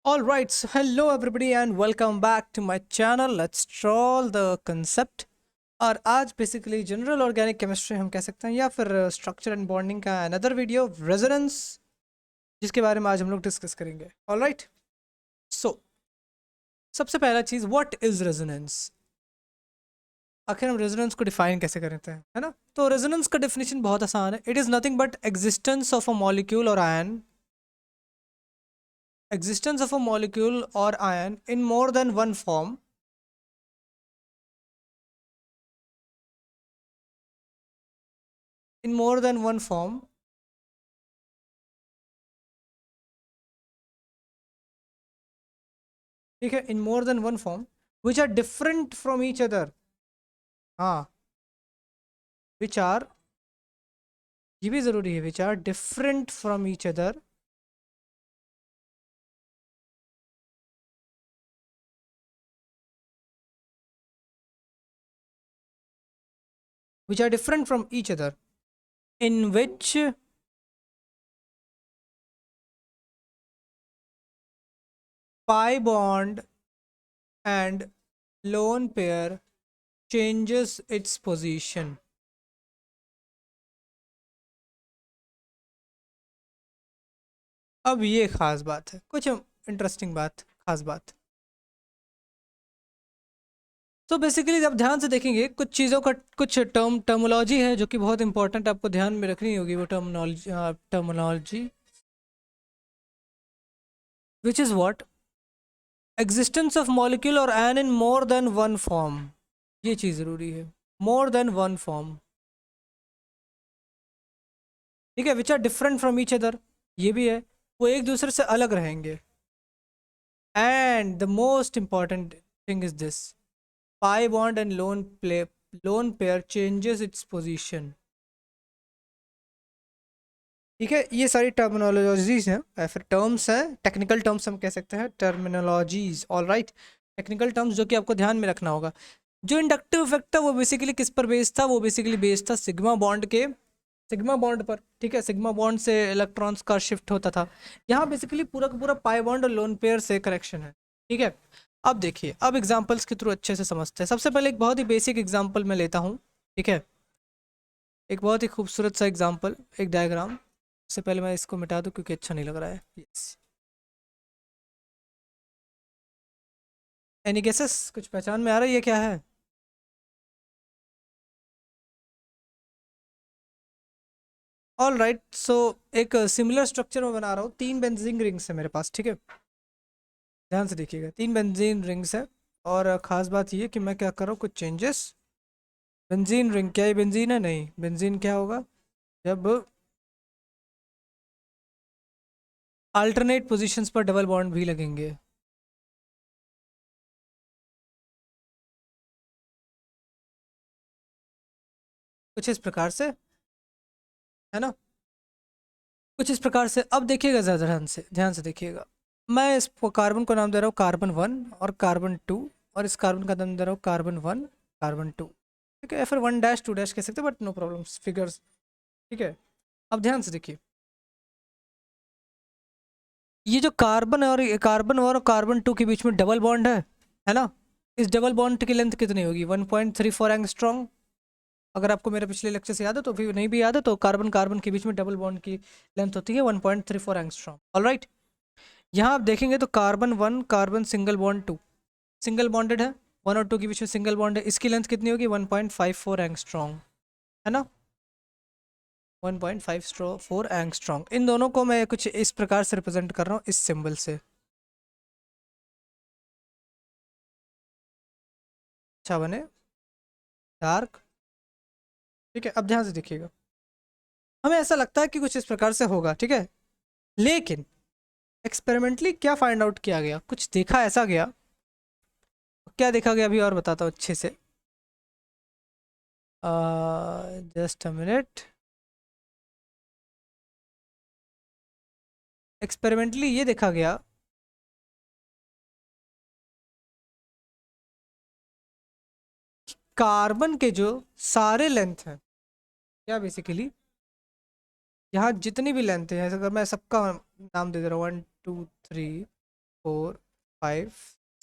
All right, so hello everybody and welcome back to my channel. Let's troll the concept. और आज basically general organic chemistry हम कह सकते हैं या फिर स्ट्रक्चर एंड बॉन्डिंग का अनदर वीडियो रेजोनेंस जिसके बारे में आज हम लोग डिस्कस करेंगे. ऑल राइट, सो सबसे पहला चीज़ व्हाट इज रेजोनेंस. आखिर हम रेजोनेंस को डिफाइन कैसे करते हैं, है ना. तो रेजोनेंस का डेफिनेशन बहुत आसान है. It is nothing but existence of a molecule और ion, existence of a molecule or ion in more than one form in more than one form ठीक है, in more than one form which are different from each other. हाँ, which are, ये भी जरूरी है, which are different from each other which are different from each other in which pi bond and lone pair changes its position. अब ये खास बात है, कुछ इंटरेस्टिंग बात, खास बात. तो बेसिकली आप ध्यान से देखेंगे कुछ चीज़ों का, कुछ टर्मोलॉजी है जो कि बहुत इंपॉर्टेंट आपको ध्यान में रखनी होगी. वो terminology which is what existence of molecule और एन इन मोर देन वन फॉर्म. ये चीज़ ज़रूरी है, मोर देन वन फॉर्म. ठीक है, which are different from each other, ये भी है, वो एक दूसरे से अलग रहेंगे. And the most important thing is this, pi bond and lone pair changes its position. ठीक है, ये सारी टर्मिनोलॉजीज हैं या फिर टर्म्स हैं, टेक्निकल टर्म्स हम कह सकते हैं, terminologies. All right, technical terms जो कि आपको ध्यान में रखना होगा. जो इंडक्टिव इफेक्ट था वो बेसिकली किस पर बेस्ड था, वो बेसिकली बेस्ड था सिग्मा बॉन्ड के, सिग्मा बॉन्ड पर. ठीक है, सिग्मा बॉन्ड से इलेक्ट्रॉन्स का शिफ्ट होता था. यहाँ बेसिकली पूरा का पूरा पाई बॉन्ड और लोन पेयर से करेक्शन है. ठीक है, अब देखिए, अब एग्जाम्पल्स के थ्रू अच्छे से समझते हैं. सबसे पहले एक बहुत ही बेसिक एग्जाम्पल मैं लेता हूँ. ठीक है, एक बहुत ही खूबसूरत सा एग्जाम्पल, एक डायग्राम. उससे पहले मैं इसको मिटा दूं क्योंकि अच्छा नहीं लग रहा है. यस, एनी गेसेस, कुछ पहचान में आ रही है क्या है? ऑल राइट, सो एक सिमिलर स्ट्रक्चर में बना रहा हूँ. तीन बेंजीन रिंग्स है मेरे पास. ठीक है, ध्यान से देखिएगा, तीन बेंजीन रिंग्स है. और ख़ास बात ये कि मैं क्या कर रहा हूँ, कुछ चेंजेस. बेंजीन रिंग, क्या ये बेंजीन है? नहीं, बेंजीन क्या होगा जब अल्टरनेट पोजीशंस पर डबल बॉन्ड भी लगेंगे. कुछ इस प्रकार से, है ना, कुछ इस प्रकार से. अब देखिएगा ज़रा, ध्यान से देखिएगा. मैं इस कार्बन को नाम दे रहा हूँ कार्बन 1 और कार्बन 2, और इस कार्बन का नाम दे रहा हूँ कार्बन 1, कार्बन 2. ठीक है, या फिर 1 डैश 2 डैश कह सकते हैं, बट नो प्रॉब्लम, फिगर्स. ठीक है, अब ध्यान से देखिए, ये जो कार्बन है और कार्बन 1 और कार्बन 2 के बीच में डबल बॉन्ड है ना. इस डबल बॉन्ड की लेंथ कितनी होगी? 1.34 एंगस्ट्रॉन्ग. अगर आपको मेरे पिछले लेक्चर से याद है, तो फिर नहीं भी याद है तो कार्बन कार्बन के बीच में डबल बॉन्ड की लेंथ होती है 1.34 एंगस्ट्रॉन्ग. ऑल राइट, यहाँ आप देखेंगे तो carbon 1, carbon single bond 2, single bonded है. 1 और 2 के बीच में सिंगल बॉन्ड है, इसकी लेंथ कितनी होगी? 1.54 एंगस्ट्रॉन्ग, है ना. 1.54 एंगस्ट्रॉन्ग. इन दोनों को मैं कुछ इस प्रकार से रिप्रेजेंट कर रहा हूँ, इस सिंबल से. अच्छा बने, डार्क. ठीक है, अब ध्यान से देखिएगा, हमें ऐसा लगता है कि कुछ इस प्रकार से होगा. ठीक है, लेकिन एक्सपेरिमेंटली क्या फाइंड आउट किया गया, कुछ देखा ऐसा गया. क्या देखा गया अभी और बताता हूँ अच्छे से. Just a minute. एक्सपेरिमेंटली ये देखा गया, कार्बन के जो सारे लेंथ हैं, क्या बेसिकली यहाँ जितनी भी लेंथ है, अगर मैं सबका नाम दे दे रहा हूँ 1 2 3, 4 5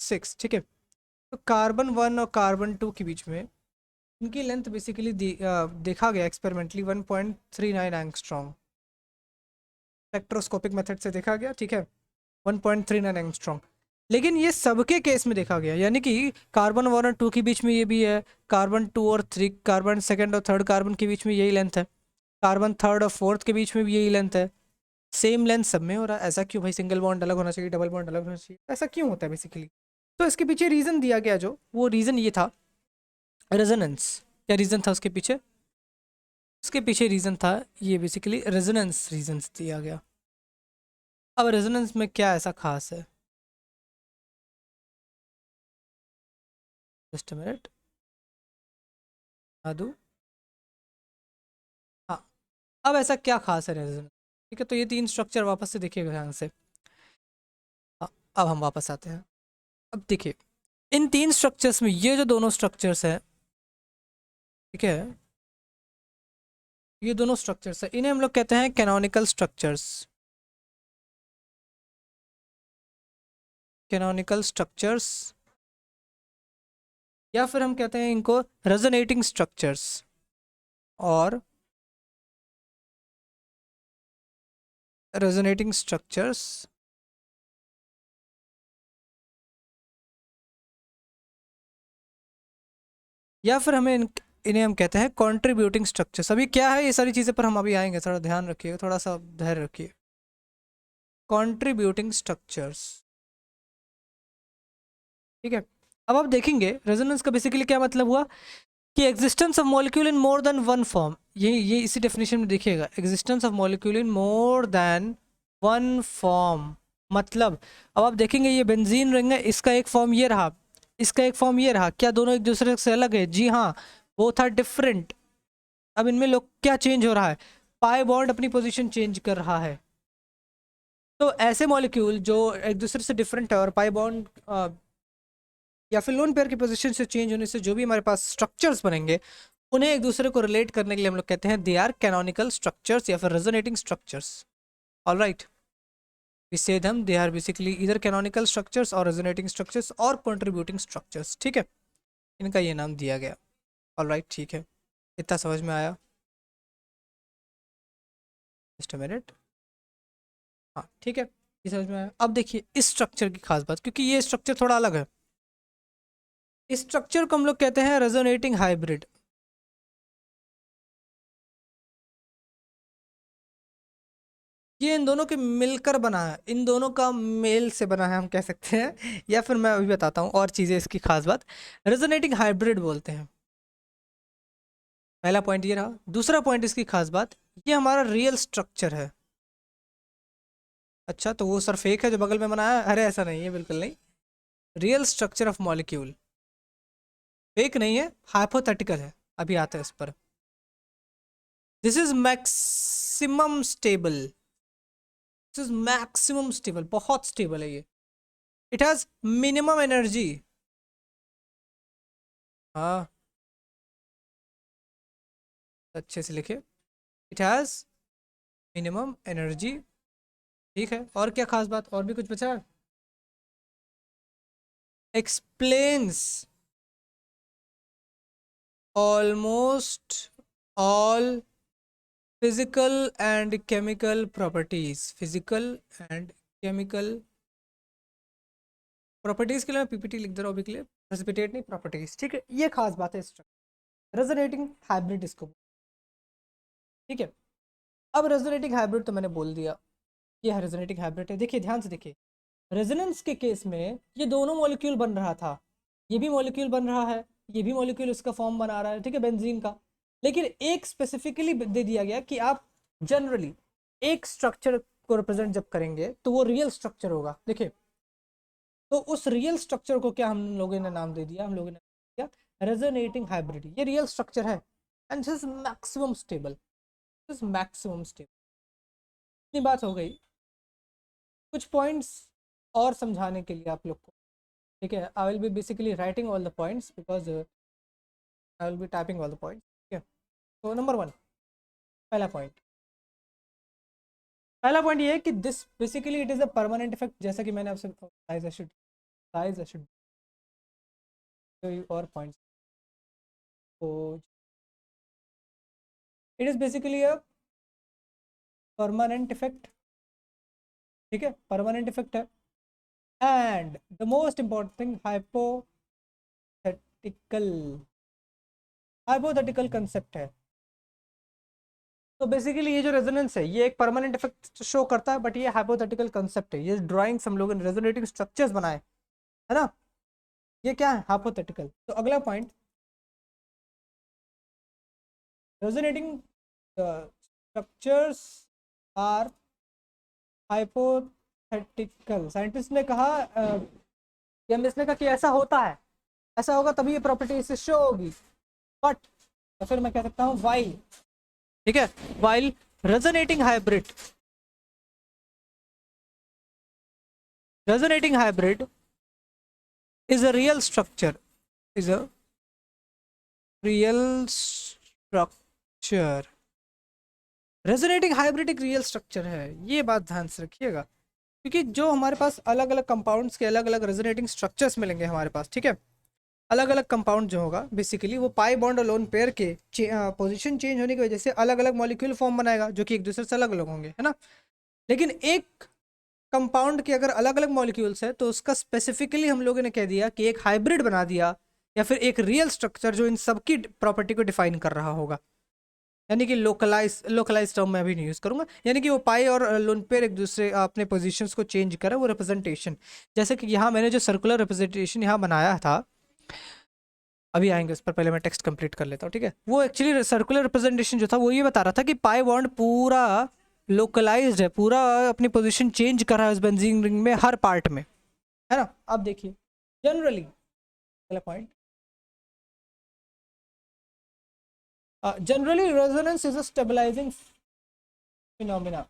6, ठीक है। तो कार्बन 1 और कार्बन 2 के बीच में इनकी लेंथ बेसिकली देखा गया एक्सपेरिमेंटली 1.39 एंगस्ट्रॉम, स्पेक्ट्रोस्कोपिक मेथड से देखा गया, ठीक है, 1.39 एंगस्ट्रॉम। लेकिन ये सबके केस में देखा गया, यानी कि कार्बन 1 और 2 के बीच में ये भी है, कार्बन 2 और 3, कार्बन सेकंड और थर्ड कार्बन के बीच में यही लेंथ है, कार्बन थर्ड और फोर्थ के बीच में भी यही लेंथ है, सेम लेंथ सब में हो रहा है। ऐसा क्यों भाई? सिंगल बॉन्ड अलग होना चाहिए, डबल बॉन्ड अलग होना चाहिए, ऐसा क्यों होता है बेसिकली? तो इसके पीछे रीज़न दिया गया, जो वो रीज़न ये था रेजोनेंस। क्या रीज़न था उसके पीछे? उसके पीछे रीज़न था ये बेसिकली रेजोनेंस रीजन्स दिया गया। अब रेजोनेंस में क्या ऐसा खास है? जस्ट अ मिनट, आदू। हाँ, अब ऐसा क्या खास है रेजोनेंस? ठीक है, तो ये तीन स्ट्रक्चर वापस से देखिएगा ध्यान से। हाँ, अब हम वापस आते हैं। अब देखिए इन तीन स्ट्रक्चर्स में ये जो दोनों स्ट्रक्चर्स हैं, ठीक है, ये दोनों स्ट्रक्चर्स है, इन्हें हम लोग कहते हैं कैनोनिकल स्ट्रक्चर्स। कैनोनिकल स्ट्रक्चर्स, या फिर हम कहते हैं इनको रेजोनेटिंग स्ट्रक्चर्स और रेजोनेटिंग स्ट्रक्चर्स, या फिर इन्हें हम कहते हैं कंट्रीब्यूटिंग स्ट्रक्चर्स। अभी क्या है, ये सारी चीज़ें पर हम अभी आएंगे, थोड़ा ध्यान रखिए, थोड़ा सा धैर्य रखिए। कंट्रीब्यूटिंग स्ट्रक्चर्स, ठीक है। अब आप देखेंगे रेजोनेंस का बेसिकली क्या मतलब हुआ कि existence of molecule in more than one form. ये इसी डेफिनेशन में देखिएगा, existence of molecule in more than one form. मतलब अब आप देखेंगे ये बेंजीन रिंग है, इसका एक फॉर्म ये रहा, इसका एक फॉर्म ये रहा, क्या दोनों एक दूसरे से अलग है? जी हाँ, बोथ आर डिफरेंट। अब इनमें लोग क्या चेंज हो रहा है? पाई बॉन्ड अपनी पोजीशन चेंज कर रहा है। तो ऐसे मॉलिक्यूल जो एक दूसरे से डिफरेंट है और पाई बॉन्ड या फिर लोन पेयर की पोजीशन से चेंज होने से जो भी हमारे पास स्ट्रक्चर्स बनेंगे, उन्हें एक दूसरे को रिलेट करने के लिए हम लोग कहते हैं दे आर कैनोनिकल स्ट्रक्चर्स या फिर रेजोनेटिंग स्ट्रक्चर्स। ऑलराइट, विच्छेद हम दे आर बेसिकली इधर कैनोनिकल स्ट्रक्चर्स और रेजोनेटिंग स्ट्रक्चर्स और कंट्रीब्यूटिंग स्ट्रक्चर्स, ठीक है, इनका ये नाम दिया गया। ऑलराइट, ठीक है, इतना समझ में आया? जस्ट अ मिनट, हाँ ठीक है, ये समझ में आया। अब देखिए इस स्ट्रक्चर की खास बात, क्योंकि ये स्ट्रक्चर थोड़ा अलग है, इस स्ट्रक्चर को हम लोग कहते हैं रेजोनेटिंग हाइब्रिड। ये इन दोनों के मिलकर बना है, इन दोनों का मेल से बना है हम कह सकते हैं, या फिर मैं अभी बताता हूँ और चीज़ें इसकी खास बात। रेजोनेटिंग हाइब्रिड बोलते हैं, पहला पॉइंट ये रहा। दूसरा पॉइंट इसकी खास बात, ये हमारा रियल स्ट्रक्चर है। अच्छा, तो वो सर फेक है जो बगल में बनाया है? अरे ऐसा नहीं है, बिल्कुल नहीं। Real structure of molecule fake नहीं है, हाइपोथेटिकल है, अभी आता है इस पर। This is maximum stable, this is maximum stable, बहुत स्टेबल है ये। इट हैज मिनिमम एनर्जी, हाँ अच्छे से लिखे, इट हैज मिनिमम एनर्जी, ठीक है। और क्या खास बात, और भी कुछ बचा है? Explains almost all physical and chemical properties, physical and chemical properties के लिए मैं पीपीटी लिख दे रहा हूँ अभी के लिए, प्रेसिपिटेट नहीं, प्रॉपर्टीज, ठीक है। ये खास बात है स्ट्रक्चर रेजोनेटिंग हाइब्रिड इसको, ठीक है। अब रेजोनेटिंग हाइब्रिड तो मैंने बोल दिया, ये है रेजोनेटिंग हाइब्रिड है। देखिए ध्यान से देखिए, रेजोनेंस के केस में ये दोनों मॉलिक्यूल बन रहा था, ये भी मॉलिक्यूल बन रहा है, ये भी मॉलिक्यूल इसका फॉर्म बना रहा है, ठीक है, बेंजीन का। लेकिन एक स्पेसिफिकली दे दिया गया कि आप जनरली एक स्ट्रक्चर को रिप्रेजेंट जब करेंगे तो वो रियल स्ट्रक्चर होगा। देखिए, तो उस रियल स्ट्रक्चर को क्या हम लोगों ने नाम दे दिया, हम लोगों ने दिया रेजोनेटिंग हाइब्रिड। ये रियल स्ट्रक्चर है and this is maximum stable, this is maximum stable. इतनी बात हो गई, कुछ पॉइंट्स और समझाने के लिए आप लोग को, ठीक है। I will be basically writing all the points because I will be typing all the points, ठीक है। तो नंबर वन, पहला पॉइंट, पहला पॉइंट ये है कि this basically it is a permanent effect, जैसा कि मैंने आपसे साइज और पॉइंट्स, तो it is basically a permanent effect, ठीक है, परमानेंट इफेक्ट है। And the most important thing, hypothetical, hypothetical concept है। तो बेसिकली ये जो रेजोनेंस है ये एक परमानेंट इफेक्ट शो करता है, बट ये हाइपोथेटिकल कंसेप्ट है। ये ड्राइंग्स हम लोगों ने रेजोनेटिंग स्ट्रक्चर्स बनाए, है ना, ये क्या है, हाइपोथेटिकल। तो अगला point, resonating structures are hypothetical. Scientist ने कहा ने कहा कि ऐसा होता है, ऐसा होगा तभी ये प्रॉपर्टी इससे शो होगी, बट तो फिर मैं कह सकता हूँ वाइल, ठीक है, while resonating hybrid, resonating hybrid is a real structure, is a real structure। Resonating hybrid एक रियल स्ट्रक्चर है, ये बात ध्यान से रखिएगा, क्योंकि जो हमारे पास अलग अलग कंपाउंड्स के अलग अलग रेजोनेटिंग स्ट्रक्चर्स मिलेंगे हमारे पास, ठीक है, अलग अलग कंपाउंड जो होगा बेसिकली वो पाई बॉन्ड और लोन पेयर के पोजीशन चेंज होने की वजह से अलग अलग मॉलिक्यूल फॉर्म बनाएगा, जो कि एक दूसरे से अलग अलग होंगे, है ना। लेकिन एक कंपाउंड के अगर अलग अलग मॉलिक्यूल्स है तो उसका स्पेसिफिकली हम लोगों ने कह दिया कि एक हाइब्रिड बना दिया, या फिर एक रियल स्ट्रक्चर जो इन सबकी प्रॉपर्टी को डिफाइन कर रहा होगा। यानी कि लोकलाइज टर्म मैं अभी नहीं यूज करूंगा, यानी कि वो पाई और लोन पेयर एक दूसरे अपने पोजीशंस को चेंज करा, वो रिप्रेजेंटेशन, जैसे कि यहाँ मैंने जो सर्कुलर रिप्रेजेंटेशन यहाँ बनाया था, अभी आएंगे उस पर, पहले मैं टेक्स्ट कंप्लीट कर लेता हूँ, ठीक है। वो एक्चुअली सर्कुलर रिप्रेजेंटेशन जो था वो ये बता रहा था कि पाई बॉन्ड पूरा लोकलाइज्ड है, पूरा अपनी पोजीशन चेंज कर रहा है उस बेंजीन रिंग में हर पार्ट में, है ना। अब देखिए जनरली, पहला point, generally resonance is a stabilising phenomena.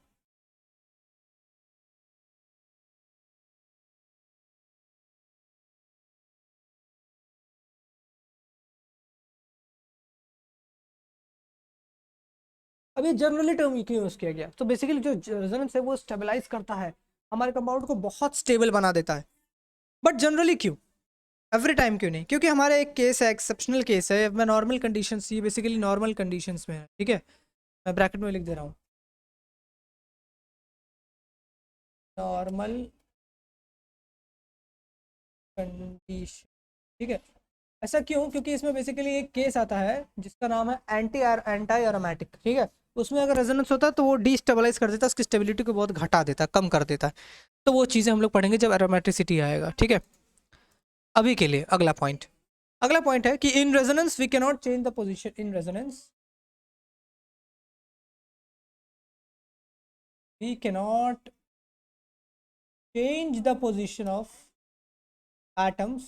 अब ये जनरली टर्म क्यों यूज किया गया, तो बेसिकली जो रेजोनेंस है वो स्टेबलाइज करता है, हमारे कंपाउंड को बहुत स्टेबल बना देता है। बट जनरली क्यों, एवरी टाइम क्यों नहीं, क्योंकि हमारा एक केस है, एक्सेप्शनल केस है, मैं नॉर्मल कंडीशंस, ये बेसिकली नॉर्मल कंडीशंस में है, ठीक है, मैं ब्रैकेट में लिख दे रहा हूँ, नॉर्मल कंडीशन, ठीक है। ऐसा क्यों, क्योंकि इसमें बेसिकली एक केस आता है जिसका नाम है एंटी एरोमेटिक, ठीक है। उसमें अगर रेजोनेंस होता है तो वो डीस्टेबलाइज कर देता है, उसकी स्टेबिलिटी को बहुत घटा देता है, कम कर देता है। तो वो चीज़ें हम लोग पढ़ेंगे जब एरोमेटिसिटी आएगा, ठीक है। अभी के लिए अगला पॉइंट, अगला पॉइंट है कि in resonance we can not change the position, in resonance we can not change the position of atoms,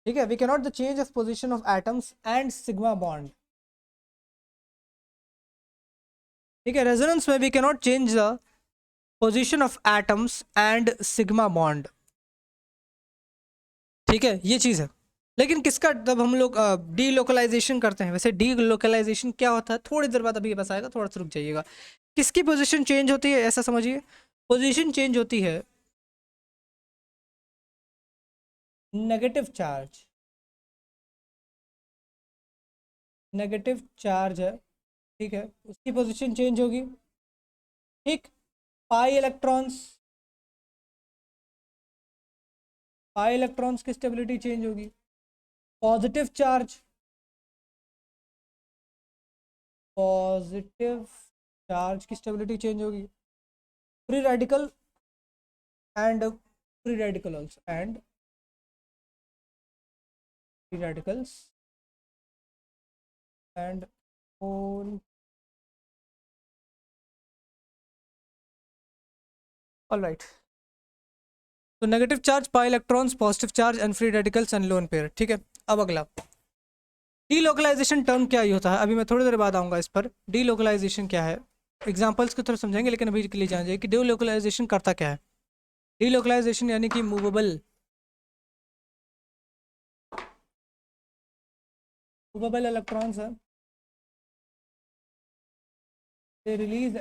ठीक है, we can not the change of position of atoms and sigma bond, ठीक है। Resonance में we can not change the position of atoms and sigma bond, ठीक है, ये चीज है। लेकिन किसका, जब हम लोग डी लोकलाइजेशन करते हैं, वैसे डी लोकलाइजेशन क्या होता है थोड़ी देर बाद अभी बस आएगा, थोड़ा सा रुक जाइएगा। किसकी पोजीशन चेंज होती है, ऐसा समझिए, पोजीशन चेंज होती है नेगेटिव चार्ज, नेगेटिव चार्ज है, ठीक है, उसकी पोजीशन चेंज होगी, ठीक। पाई इलेक्ट्रॉन्स, पाई इलेक्ट्रॉन्स की स्टेबिलिटी चेंज होगी। पॉजिटिव चार्ज, पॉजिटिव चार्ज की स्टेबिलिटी चेंज होगी। Free radical and free radical also, and free radicals and whole, alright. तो negative charge, pi electrons, positive charge and free radicals and lone pair, ठीक है। अब अगला delocalisation term क्या ही होता है, अभी मैं थोड़ी देर बाद आऊंगा इस पर। डीलोकलाइजेशन क्या है, एग्जांपल्स की तरफ समझेंगे, लेकिन अभी के लिए जान जाइए कि डीलोकलाइजेशन करता क्या है। डीलोकलाइजेशन यानी कि मूवेबल, मूवेबल इलेक्ट्रॉन्स है, दे रिलीज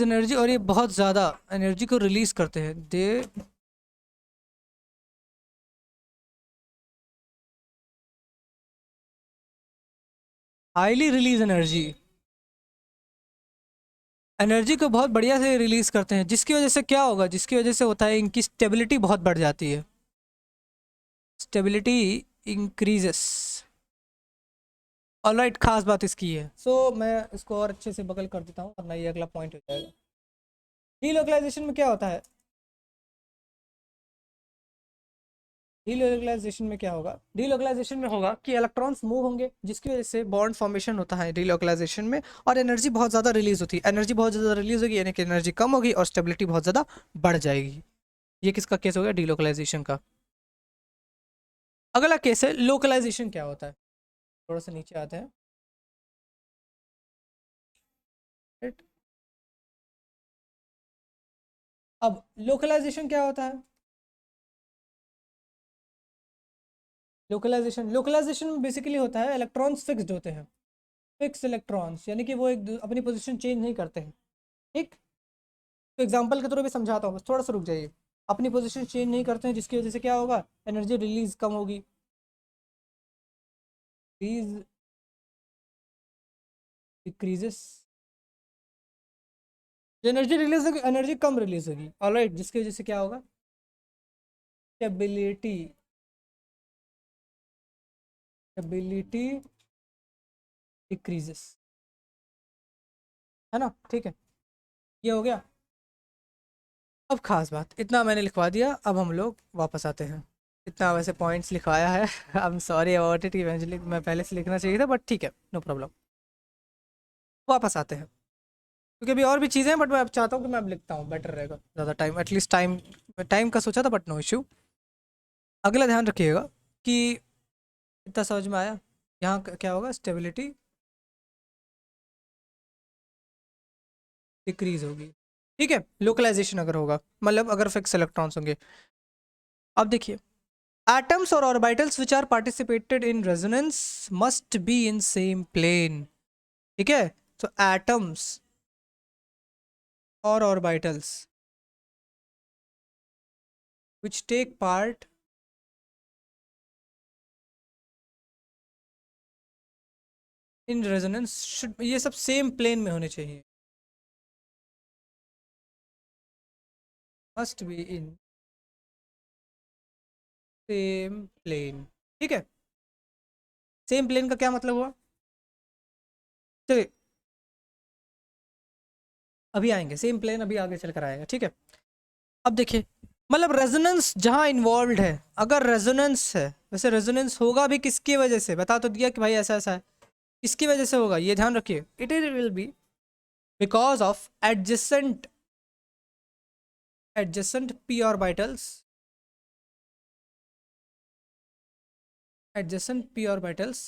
एनर्जी और ये बहुत ज़्यादा एनर्जी को रिलीज करते हैं। दे हाईली रिलीज एनर्जी को बहुत बढ़िया से रिलीज करते हैं, जिसकी वजह से क्या होगा, जिसकी वजह से होता है इनकी स्टेबिलिटी बहुत बढ़ जाती है, स्टेबिलिटी इंक्रीजेस। ऑलराइट, खास बात इसकी है। मैं इसको और अच्छे से बगल कर देता हूँ वरना ये अगला पॉइंट हो जाएगा। डीलोकलाइजेशन में क्या होता है, डीलोकलाइजेशन में क्या होगा, डीलोकलाइजेशन में होगा कि इलेक्ट्रॉन्स मूव होंगे, जिसकी वजह से बॉन्ड फॉर्मेशन होता है डीलोकलाइजेशन में, और एनर्जी बहुत ज़्यादा रिलीज होती है। एनर्जी बहुत ज़्यादा रिलीज होगी यानी कि एनर्जी कम होगी और स्टेबिलिटी बहुत ज़्यादा बढ़ जाएगी। ये किसका केस हो गया, डीलोकलाइजेशन का। अगला केस है लोकलाइजेशन। क्या होता है, थोड़ा सा नीचे आते हैं। Right? अब लोकलाइजेशन क्या होता है, लोकलाइजेशन में बेसिकली होता है इलेक्ट्रॉन्स फिक्स्ड होते हैं, फिक्स इलेक्ट्रॉन्स, यानी कि वो अपनी पोजीशन चेंज नहीं करते हैं। ठीक, तो एग्जांपल के थ्रू भी समझाता हूँ, बस थोड़ा सा रुक जाइए। अपनी पोजीशन चेंज नहीं करते हैं, जिसकी वजह से क्या होगा, एनर्जी रिलीज कम होगी, रिलीज डिक्रीजेस। जो एनर्जी रिलीज होगी, एनर्जी कम रिलीज होगी, ऑलराइट, जिसकी वजह से क्या होगा, स्टेबिलिटी स्टेबिलिटी डिक्रीजेस, है ना। ठीक है, ये हो गया। अब खास बात, इतना मैंने लिखवा दिया, अब हम लोग वापस आते हैं। इतना वैसे पॉइंट्स लिखवाया है, आई am sorry about it, eventually मैं पहले से लिखना चाहिए था, बट ठीक है, नो प्रॉब्लम। वापस आते हैं, क्योंकि अभी और भी चीज़ें हैं, बट मैं अब चाहता हूँ कि मैं अब लिखता हूँ, बेटर रहेगा, ज़्यादा टाइम, एटलीस्ट टाइम टाइम का सोचा था, बट नो इशू। अगला ध्यान रखिएगा कि इतना समझ में आया, यहाँ क्या होगा, स्टेबिलिटी डिक्रीज होगी। ठीक है, लोकलाइजेशन अगर होगा, मतलब अगर फिक्स इलेक्ट्रॉन्स होंगे। अब देखिए, atoms or orbitals which are participated in resonance must be in same plane। ठीक है, तो atoms or orbitals which take part in resonance should, ये सब सेम प्लेन में होने चाहिए, must be in same plane. ठीक है, सेम प्लेन का क्या मतलब हुआ, चलिए अभी आएंगे, सेम प्लेन अभी आगे चल कर आएगा। ठीक है, अब देखिए, मतलब रेजोनेंस जहाँ इन्वॉल्व है, अगर रेजोनेंस है, वैसे रेजोनेंस होगा भी किसकी वजह से, बता तो दिया कि भाई ऐसा ऐसा है, किसकी वजह से होगा, ये ध्यान रखिए, it will B because of adjacent p orbitals,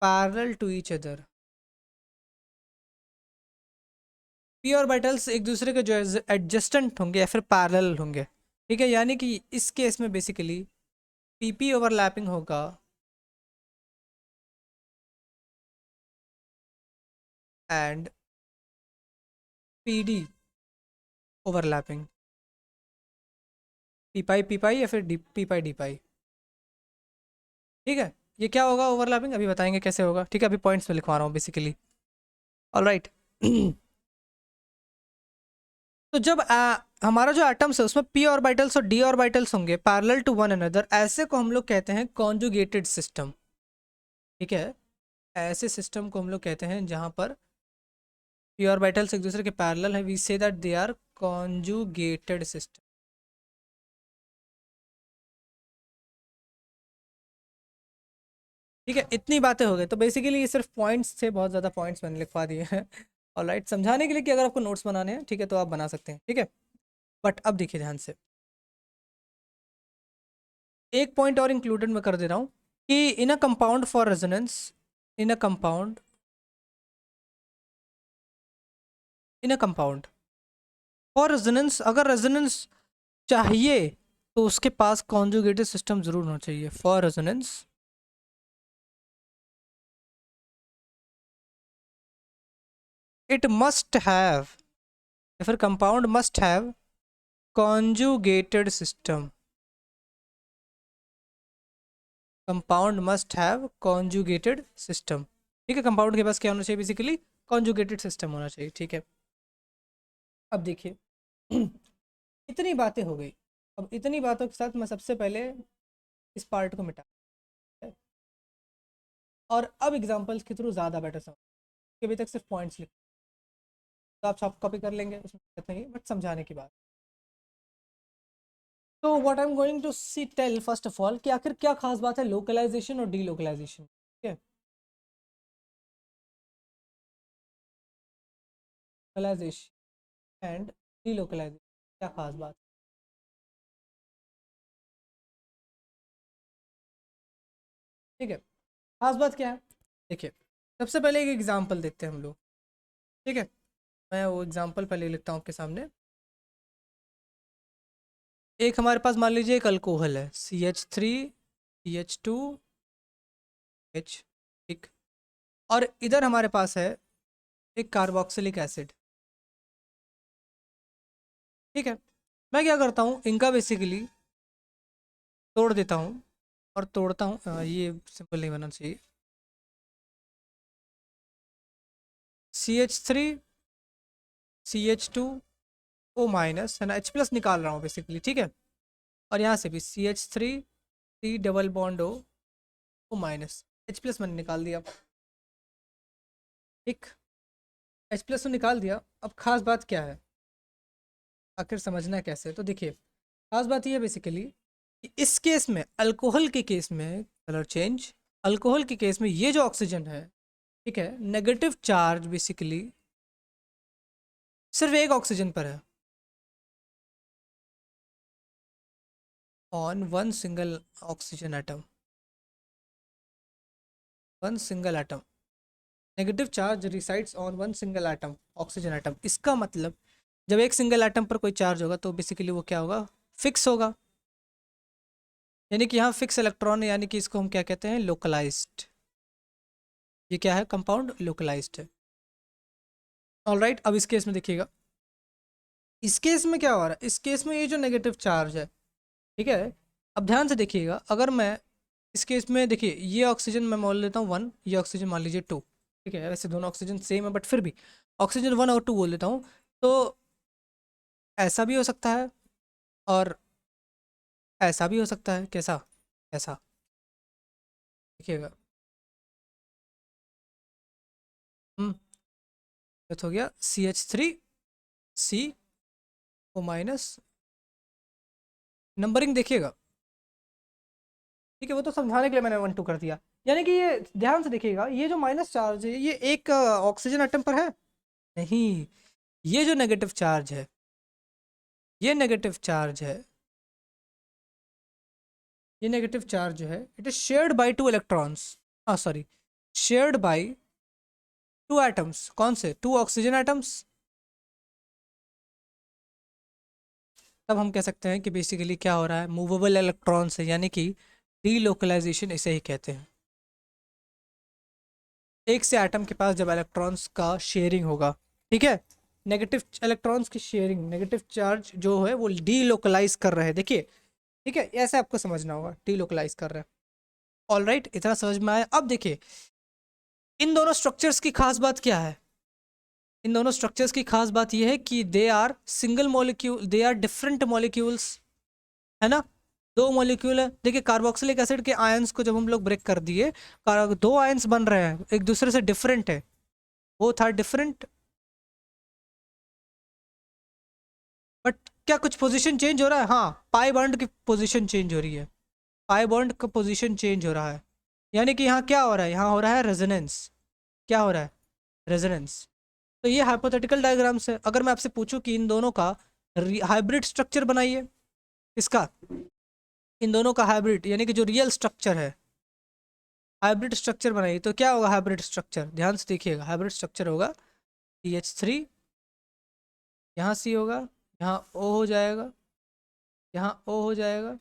parallel to each other। p orbitals एक दूसरे के जो है एडजस्टेंट होंगे या फिर पैरेलल होंगे। ठीक है, यानी कि इस केस में बेसिकली pp ओवरलैपिंग होगा एंड pd ओवरलैपिंग, पी पाई या फिर पी पाई डी पाई। ठीक है, ये क्या होगा ओवरलैपिंग, अभी बताएंगे कैसे होगा। ठीक है, अभी पॉइंट्स में लिखवा रहा हूँ बेसिकली, ऑलराइट। तो जब हमारा जो एटम्स है उसमें p ऑर्बिटल्स और d ऑर्बिटल्स होंगे पैरेलल टू वन अनदर, ऐसे को हम लोग कहते हैं कॉन्जुगेटेड सिस्टम। ठीक है, ऐसे सिस्टम को हम लोग कहते हैं जहां पर p ऑर्बिटल्स एक दूसरे के पैरेलल है, we say that they are conjugated system. ठीक है, इतनी बातें हो गई, तो बेसिकली ये सिर्फ पॉइंट्स थे, बहुत ज़्यादा पॉइंट्स मैंने लिखवा दिए हैं ऑलराइट, समझाने के लिए कि अगर आपको नोट्स बनाने हैं, ठीक है, तो आप बना सकते हैं। ठीक है, बट अब देखिए ध्यान से, एक पॉइंट और इंक्लूडेड मैं कर दे रहा हूँ कि in a compound for resonance, in a compound in a compound for resonance, अगर रेजोनेंस चाहिए तो उसके पास कॉन्जुगेटेड सिस्टम जरूर होना चाहिए for resonance. It must have या फिर compound must have conjugated system. Compound must have conjugated system. ठीक है, कंपाउंड के पास क्या होना चाहिए? बेसिकली कॉन्जुगेटेड सिस्टम होना चाहिए। ठीक है, अब देखिए इतनी बातें हो गई। अब इतनी बातों के साथ मैं सबसे पहले इस पार्ट को मिटा और अब एग्जांपल्स के थ्रू ज़्यादा बेटर समझ। अभी तक सिर्फ पॉइंट्स लिख तो आप सॉफ्ट कॉपी कर लेंगे, उसमें दिक्कत नहीं, बट समझाने की बात। तो what I am going to see tell first of all कि आखिर क्या खास बात है लोकलाइजेशन और डीलोकलाइजेशन। ठीक है, लोकलाइजेशन एंड डीलोकलाइजेशन क्या खास बात। ठीक है, खास बात क्या है? देखिए, सबसे पहले एक एग्जांपल देखते हैं हम लोग। ठीक है, मैं वो एग्जांपल पहले लिखता हूँ आपके सामने। एक हमारे पास मान लीजिए एक अल्कोहल है CH3 CH2 H। ठीक, और इधर हमारे पास है एक कार्बोक्सिलिक एसिड। ठीक है, मैं क्या करता हूँ, इनका बेसिकली तोड़ देता हूँ और तोड़ता हूँ ये सिंपल नहीं बनना चाहिए। CH3 CH2O माइनस है ना, H+ निकाल रहा हूँ बेसिकली। ठीक है, और यहाँ से भी CH3 C double bond O minus, H+ मैंने निकाल दिया। ठीक, H+ तो निकाल दिया। अब खास बात क्या है, आखिर समझना है कैसे? तो देखिए, खास बात ये है बेसिकली कि इस केस में, अल्कोहल के केस में कलर चेंज, अल्कोहल के केस में ये जो ऑक्सीजन है, ठीक है, नेगेटिव चार्ज बेसिकली सिर्फ एक ऑक्सीजन पर है, on one single oxygen atom, one single atom. Negative charge resides on one single atom, oxygen atom. इसका मतलब जब एक सिंगल एटम पर कोई चार्ज होगा तो बेसिकली वो क्या होगा? फिक्स होगा। यानी कि यहाँ फिक्स इलेक्ट्रॉन, यानी कि इसको हम क्या कहते हैं? लोकलाइज्ड। ये क्या है? कंपाउंड लोकलाइज्ड है। ऑलराइट, अब इस केस में देखिएगा, इस केस में क्या हो रहा है? इस केस में ये जो नेगेटिव चार्ज है, ठीक है, अब ध्यान से देखिएगा, अगर मैं इस केस में देखिए, ये ऑक्सीजन मैं मान लेता हूँ 1, ये ऑक्सीजन मान लीजिए 2। ठीक है, वैसे दोनों ऑक्सीजन सेम है बट फिर भी ऑक्सीजन 1 और 2 बोल देता हूँ। तो ऐसा भी हो सकता है और ऐसा भी हो सकता है। कैसा? ऐसा देखिएगा। तो हो गया CH3CO माइनस। नंबरिंग देखिएगा। ठीक है, वो तो समझाने के लिए मैंने 1 2 कर दिया। यानी कि ये ध्यान से देखिएगा, ये जो माइनस चार्ज है ये एक ऑक्सीजन एटम पर है नहीं, ये जो नेगेटिव चार्ज है, ये नेगेटिव चार्ज है, ये नेगेटिव चार्ज जो है, it is shared by 2 electrons. हाँ सॉरी, शेयर्ड बाय 2 एटम्स। कौन से? 2 ऑक्सीजन एटम्स। तब हम कह सकते हैं कि बेसिकली क्या हो रहा है? मूवेबल इलेक्ट्रॉन्स है, यानी कि डीलोकलाइजेशन इसे ही कहते हैं। एक से एटम के पास जब इलेक्ट्रॉन्स का शेयरिंग होगा, ठीक है, नेगेटिव इलेक्ट्रॉन्स की शेयरिंग, नेगेटिव चार्ज जो है वो डीलोकलाइज कर रहे हैं। देखिए, ठीक है, ऐसे आपको समझना होगा, डीलोकलाइज कर रहे हैं। ऑल राइट, इतना समझ में आया? अब देखिए, इन दोनों स्ट्रक्चर्स की खास बात क्या है? इन दोनों स्ट्रक्चर्स की खास बात यह है कि they are single molecule, they are different molecules, है ना? दो मॉलिक्यूल है। देखिए, कार्बोक्सिलिक एसिड के आयंस को जब हम लोग ब्रेक कर दिए, दो आयंस बन रहे हैं, एक दूसरे से डिफरेंट है, वो था डिफरेंट, बट क्या कुछ पोजीशन चेंज हो रहा है? हाँ, पाई बॉन्ड की पोजीशन चेंज हो रही है, पाई बॉन्ड का पोजीशन चेंज हो रहा है। यानी कि यहाँ क्या हो रहा है? यहाँ हो रहा है रेजोनेंस। क्या हो रहा है? रेजोनेंस। तो ये हाइपोथेटिकल डायग्राम्स है। अगर मैं आपसे पूछूं कि इन दोनों का हाइब्रिड स्ट्रक्चर बनाइए, इसका, इन दोनों का हाइब्रिड यानी कि जो रियल स्ट्रक्चर है, हाइब्रिड स्ट्रक्चर बनाइए, तो क्या होगा हाइब्रिड स्ट्रक्चर? ध्यान से देखिएगा, हाइब्रिड स्ट्रक्चर होगा CH3, यहाँ C होगा, यहाँ O हो जाएगा, यहाँ O हो जाएगा,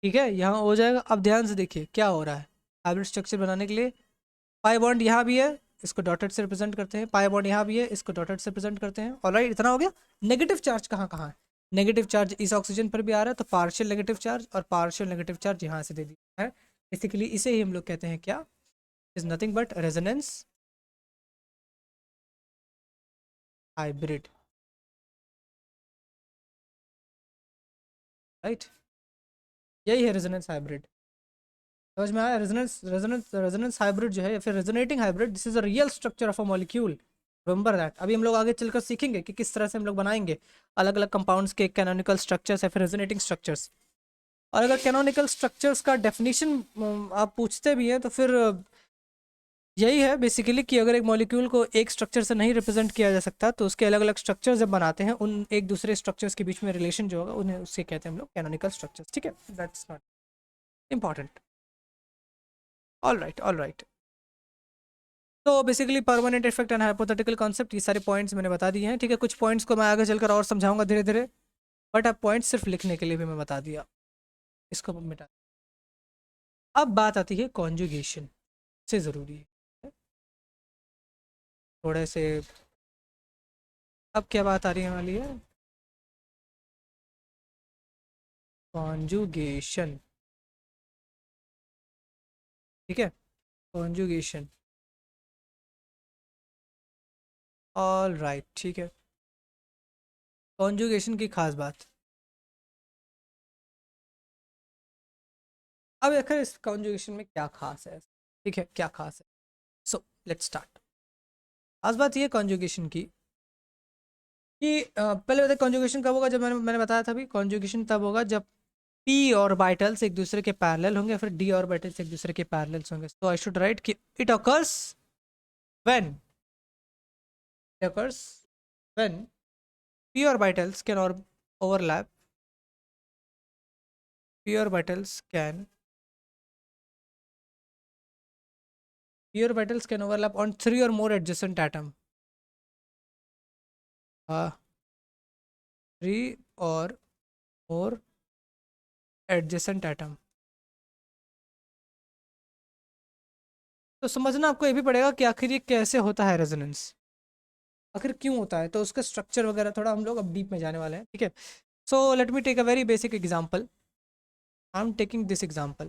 ठीक है, यहाँ हो जाएगा। अब ध्यान से देखिए क्या हो रहा है हाइब्रिड स्ट्रक्चर बनाने के लिए, पाई बॉन्ड यहाँ भी है, इसको डॉटेड से रिप्रेजेंट करते हैं, पाई बॉन्ड यहाँ भी है, इसको डॉटेड से रिप्रेजेंट करते हैं। ऑलराइट, इतना हो गया। नेगेटिव चार्ज कहाँ कहाँ है? नेगेटिव चार्ज इस ऑक्सीजन पर भी आ रहा है, तो पार्शियल नेगेटिव चार्ज और पार्शियल नेगेटिव चार्ज यहाँ से दे दिया है। बेसिकली इसे ही हम लोग कहते हैं क्या? Is nothing but resonance hybrid, right? यही है रेजोनेंस हाइब्रिड। समझ में आया? रेजोनेंस रेजोनेंस रेजोनेंस हाइब्रिड जो है, या फिर resonating hybrid, this is a real structure of a molecule. Remember that. अभी हम लोग आगे चलकर सीखेंगे कि किस तरह से हम लोग बनाएंगे अलग अलग कंपाउंड्स के कैनोनिकल स्ट्रक्चर्स या फिर रेजोनेटिंग स्ट्रक्चर्स। और अगर कैनोनिकल स्ट्रक्चर्स का डेफिनेशन आप पूछते भी हैं तो फिर यही है बेसिकली कि अगर एक मॉलिक्यूल को एक स्ट्रक्चर से नहीं रिप्रेजेंट किया जा सकता, तो उसके अलग अलग स्ट्रक्चर जब बनाते हैं, उन एक दूसरे स्ट्रक्चर्स के बीच में रिलेशन जो होगा उन्हें उससे कहते हैं हम लोग कैनोनिकल स्ट्रक्चर्स। ठीक है, that's not important. All right, all right. तो basically permanent effect and hypothetical concept, ये सारे पॉइंट्स मैंने बता दिए हैं। ठीक है, कुछ पॉइंट्स को मैं आगे चलकर और समझाऊंगा धीरे धीरे, बट अब पॉइंट्स सिर्फ लिखने के लिए भी मैं बता दिया, इसको मिटा। अब बात आती है कॉन्जुगेशन से, ज़रूरी है थोड़े से। अब क्या बात आ रही है वाली है? कॉन्जुगेशन। ठीक है, कॉन्जुगेशन। ऑल राइट, ठीक है। कॉन्जुगेशन की खास बात। अब आखिर इस कॉन्जुगेशन में क्या खास है? ठीक है, क्या खास है? So let's start. खास बात ये कॉन्जुगेशन की कि पहले बताए कॉन्जुगेशन कब होगा? जब मैंने बताया था, भी कॉन्जुगेशन तब होगा जब p ऑर्बिटल्स एक दूसरे के पैरेलल होंगे, फिर d ऑर्बिटल्स एक दूसरे के पैरेलल्स होंगे। तो आई शुड राइट कि it occurs when, occurs when p orbitals can overlap, p orbitals can p orbitals can overlap on three or more adjacent atom, three or more adjacent atom। तो समझना आपको ये भी पड़ेगा कि आखिर ये कैसे होता है रेजोनेंस, आखिर क्यों होता है। तो उसका स्ट्रक्चर वगैरह थोड़ा हम लोग अब डीप में जाने वाले हैं। ठीक है, so let me take a very basic example. I am taking this example,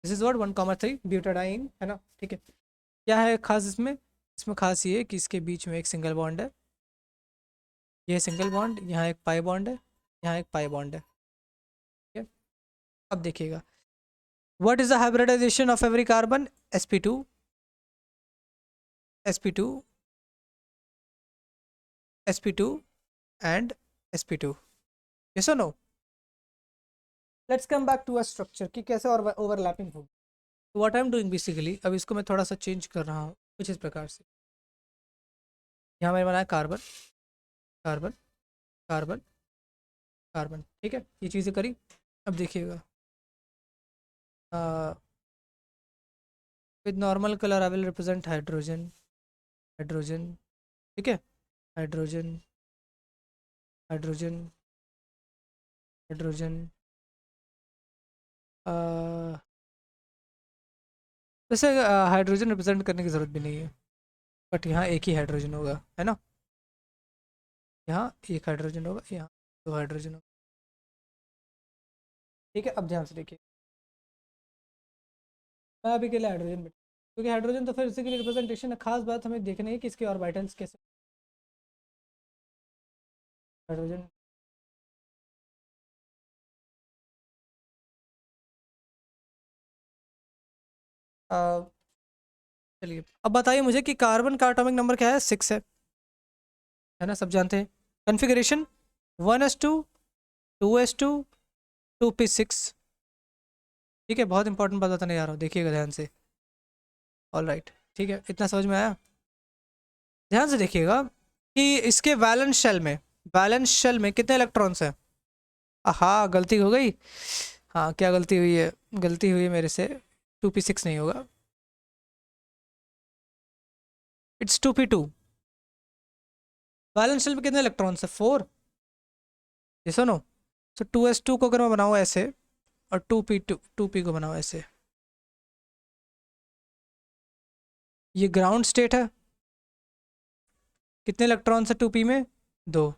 this is what 1,3 butadiene है ना। ठीक है, क्या है खास इसमें? इसमें खास ये है कि इसके बीच में एक सिंगल बॉन्ड है, ये सिंगल बॉन्ड, यहाँ एक पाई बॉन्ड है, यहाँ एक पाई बॉन्ड है। ठीक है, अब देखिएगा, what is the hybridization of every carbon? sp2 sp2 sp2 and sp2। Yes और no? Let's come back to a structure कि कैसे और ओवरलैपिंग होगी। तो what I am doing basically, अब इसको मैं थोड़ा सा चेंज कर रहा हूँ कुछ इस प्रकार से। यहाँ मैंने बनाया कार्बन, कार्बन, कार्बन, कार्बन। ठीक है, ये चीज़ें करी। अब देखिएगा, with normal colour I will represent hydrogen, hydrogen. ठीक है, हाइड्रोजन, हाइड्रोजन, हाइड्रोजन। वैसे हाइड्रोजन रिप्रेजेंट करने की ज़रूरत भी नहीं है, बट यहाँ एक ही हाइड्रोजन होगा, है ना। यहाँ एक हाइड्रोजन होगा, यहाँ दो हाइड्रोजन होगा। ठीक है, अब ध्यान से देखिए, मैं अभी के लिए हाइड्रोजन में, क्योंकि हाइड्रोजन तो फिर इसी के लिए रिप्रेजेंटेशन है। खास बात हमें देखनी है कि इसके ऑर्बिटल्स कैसे। हाइड्रोजन, चलिए अब बताइए मुझे कि कार्बन का एटॉमिक नंबर क्या है? 6 है ना, सब जानते हैं। Configuration 1s2 2s2 2p6। ठीक है, बहुत इंपॉर्टेंट बात बताने जा रहा हूँ, देखिएगा ध्यान से। ऑल राइट, ठीक है, इतना समझ में आया? ध्यान से देखिएगा कि इसके वैलेंस शेल में कितने इलेक्ट्रॉन्स हैं? हाँ, गलती हो गई। हाँ, क्या गलती हुई है? गलती हुई है मेरे से, 2p6 नहीं होगा, इट्स 2p2। बैलेंस शेल में कितने इलेक्ट्रॉन्स है? 4। ये सुनो, सो 2s2 को अगर मैं बनाऊँ ऐसे, और 2p को बनाऊँ ऐसे, ये ग्राउंड स्टेट है, कितने इलेक्ट्रॉन्स है 2p में? 2।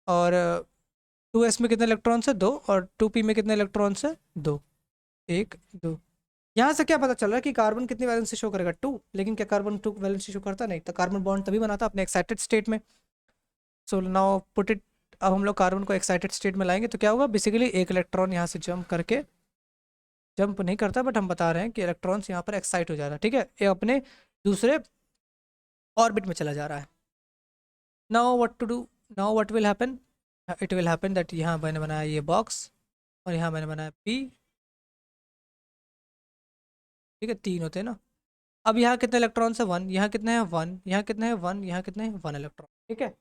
और 2s में कितने इलेक्ट्रॉन्स है? 2। और 2p में कितने इलेक्ट्रॉन्स है? 2। 1 2। यहाँ से क्या पता चल रहा है कि कार्बन कितनी वैलेंसी शो करेगा? 2। लेकिन क्या कार्बन 2 वैलेंसी शो करता? नहीं। तो कार्बन बॉन्ड तभी बनाता अपने एक्साइटेड स्टेट में। सो नाउ पुट इट, अब हम लोग कार्बन को एक्साइटेड स्टेट में लाएंगे तो क्या होगा? बेसिकली एक इलेक्ट्रॉन यहाँ से जंप करके, जंप नहीं करता बट हम बता रहे हैं कि इलेक्ट्रॉन्स यहाँ पर एक्साइट हो जा रहा है, ठीक है, ये अपने दूसरे ऑर्बिट में चला जा रहा है। Now what to do, now what will happen, it will happen that यहाँ मैंने बनाया ये बॉक्स और यहाँ मैंने बनाया पी, ठीक है, 3 होते हैं ना। अब यहाँ कितने इलेक्ट्रॉन्स है? 1। यहाँ कितने हैं? 1। यहाँ कितने हैं? 1। यहाँ कितने हैं? 1 इलेक्ट्रॉन, ठीक है।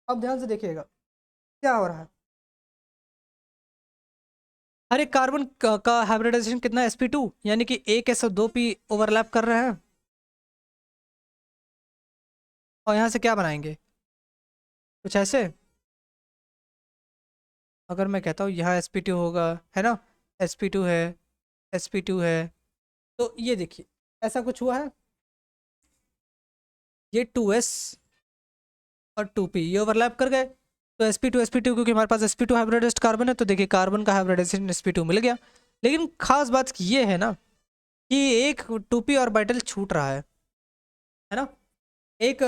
अब ध्यान से देखिएगा क्या हो रहा है। हर एक कार्बन का हाइब्रिडाइजेशन कितना है? sp2, यानी कि एक s और 2p ओवरलैप कर रहे हैं। और यहाँ से क्या बनाएंगे? कुछ ऐसे, अगर मैं कहता हूँ यहाँ sp2 होगा, है ना, sp2 है, sp2 है, तो ये देखिए ऐसा कुछ हुआ है। ये 2s और 2p ये ओवरलैप कर गए, तो sp2 क्योंकि हमारे पास sp2 हाइब्रिडाइज्ड कार्बन है, तो देखिए कार्बन का हाइब्रिडाइजेशन sp2 मिल गया। लेकिन खास बात ये है ना कि एक 2p ऑर्बिटल छूट रहा है ना, एक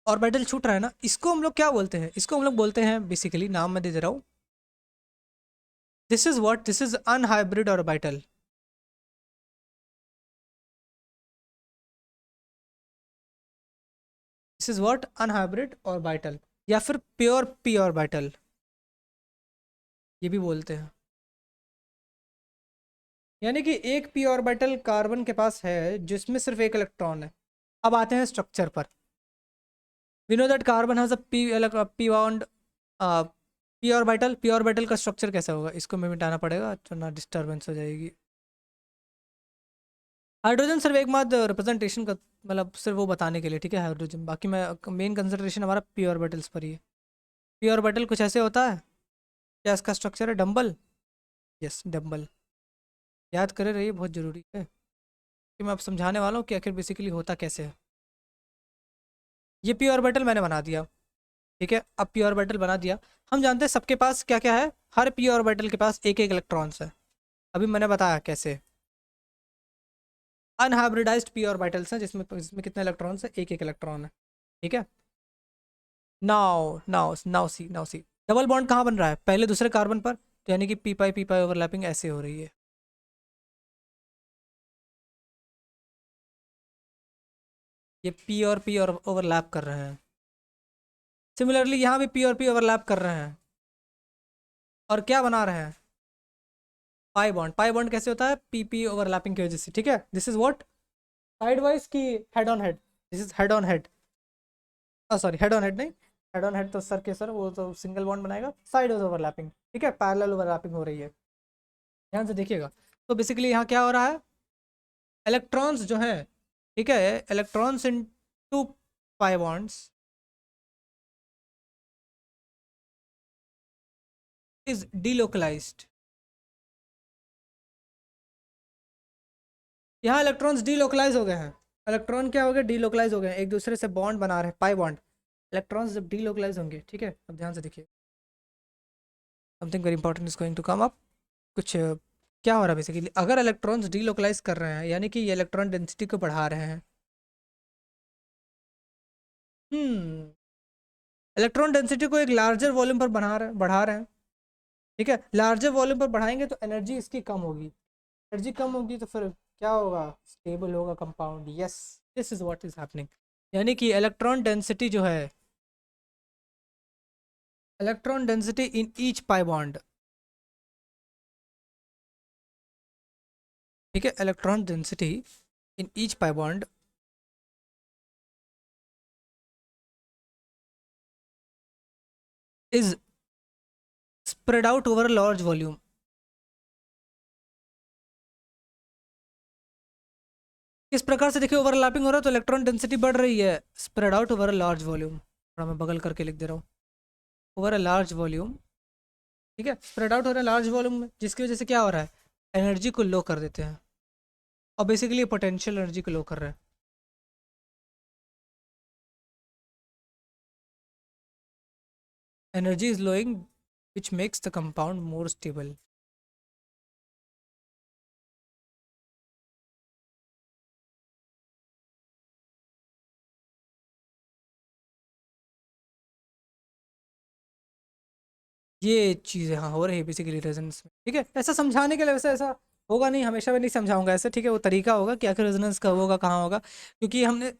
ऑर्बिटल छूट रहा है ना, इसको हम लोग क्या बोलते हैं? इसको हम लोग बोलते हैं, बेसिकली नाम मैं दे दे रहा हूँ, this is what, this is unhybrid orbital. This is what, unhybrid orbital, या फिर प्योर p ऑर्बिटल ये भी बोलते हैं। यानी कि एक p ऑर्बिटल कार्बन के पास है जिसमें सिर्फ एक इलेक्ट्रॉन है। अब आते हैं स्ट्रक्चर पर। We know that carbon has a p bond, p orbital का स्ट्रक्चर कैसा होगा? इसको मैं मिटाना पड़ेगा तो ना डिस्टर्बेंस हो जाएगी। हाइड्रोजन सिर्फ एक मात्र रिप्रेजेंटेशन का, मतलब सिर्फ वो बताने के लिए, ठीक है, हाइड्रोजन। बाकी मैं मेन कंसंट्रेशन हमारा p ऑर्बिटल्स पर ही है। p ऑर्बिटल कुछ ऐसे होता है। क्या इसका स्ट्रक्चर है? Dumbbell, yes dumbbell. याद करे रहिए, बहुत ज़रूरी है कि मैं अब समझाने वाला हूँ कि आखिर बेसिकली होता कैसे है। ये p ऑर्बिटल मैंने बना दिया, ठीक है। अब p ऑर्बिटल बना दिया, हम जानते हैं सबके पास क्या क्या है, हर p ऑर्बिटल के पास एक एक इलेक्ट्रॉन्स है। अभी मैंने बताया कैसे, अनहाइब्रिडाइज्ड p ऑर्बिटल्स हैं जिसमें जिसमें कितने इलेक्ट्रॉन्स है? एक एक इलेक्ट्रॉन है, ठीक है। नाउ सी डबल बॉन्ड कहाँ बन रहा है? पहले दूसरे कार्बन पर, तो यानी कि पी पाई ओवरलैपिंग ऐसे हो रही है। ये p और ओवरलैप कर रहे हैं। सिमिलरली यहाँ भी p ओवरलैप कर रहे हैं और क्या बना रहे हैं? पाई बॉन्ड कैसे होता है? पी ओवरलैपिंग की वजह से, ठीक है। This is what, side wise की head on head, this is head on head, sorry head on head नहीं, हेड ऑन हेड तो सर के सर, वो तो सिंगल बॉन्ड बनाएगा। साइड वाइज ओवरलैपिंग, ठीक है, पैरेलल ओवरलैपिंग हो रही है। ध्यान से देखिएगा। तो बेसिकली यहाँ क्या हो रहा है, इलेक्ट्रॉन्स जो हैं, ठीक है, electrons in two pi bonds is delocalised. यहाँ इलेक्ट्रॉन्स डीलोकलाइज हो गए हैं। इलेक्ट्रॉन क्या हो गए? डीलोकलाइज हो गए हैं, एक दूसरे से बॉन्ड बना रहे हैं, पाई बॉन्ड। इलेक्ट्रॉन्स जब डीलोकलाइज होंगे, ठीक है, अब ध्यान से देखिए, something very important is going to come up. कुछ क्या हो रहा है बेसिकली, अगर इलेक्ट्रॉन्स डीलोकलाइज कर रहे हैं यानी कि ये इलेक्ट्रॉन डेंसिटी को बढ़ा रहे हैं। इलेक्ट्रॉन डेंसिटी को एक लार्जर वॉल्यूम पर बढ़ा रहे हैं, ठीक है। लार्जर वॉल्यूम पर बढ़ाएंगे तो एनर्जी इसकी कम होगी, एनर्जी कम होगी तो फिर क्या होगा? स्टेबल होगा compound, yes, this is what is happening. यानी कि इलेक्ट्रॉन डेंसिटी जो है, electron density in each pi bond, ठीक है, electron density in each pi bond is spread out over a large volume. इस प्रकार से देखिए ओवरलैपिंग हो रहा है तो इलेक्ट्रॉन डेंसिटी बढ़ रही है, spread out over a large volume, थोड़ा मैं बगल करके लिख दे रहा हूँ, ओवर अ लार्ज वॉल्यूम, ठीक है, स्प्रेड आउट हो रहा है लार्ज वॉल्यूम में, जिसकी वजह से क्या हो रहा है? एनर्जी को लो कर देते हैं। और बेसिकली पोटेंशियल एनर्जी को लो कर रहा है। Energy is lowing which makes the compound more stable. ये चीज़ें हाँ हो रही है बेसिकली रेजोनेंस में, ठीक है। ऐसा समझाने के लिए वैसे ऐसा होगा नहीं, हमेशा मैं नहीं समझाऊंगा ऐसे, ठीक है। वो तरीका होगा कि आखिर रेजोनेंस कब होगा, कहाँ होगा, क्योंकि हमने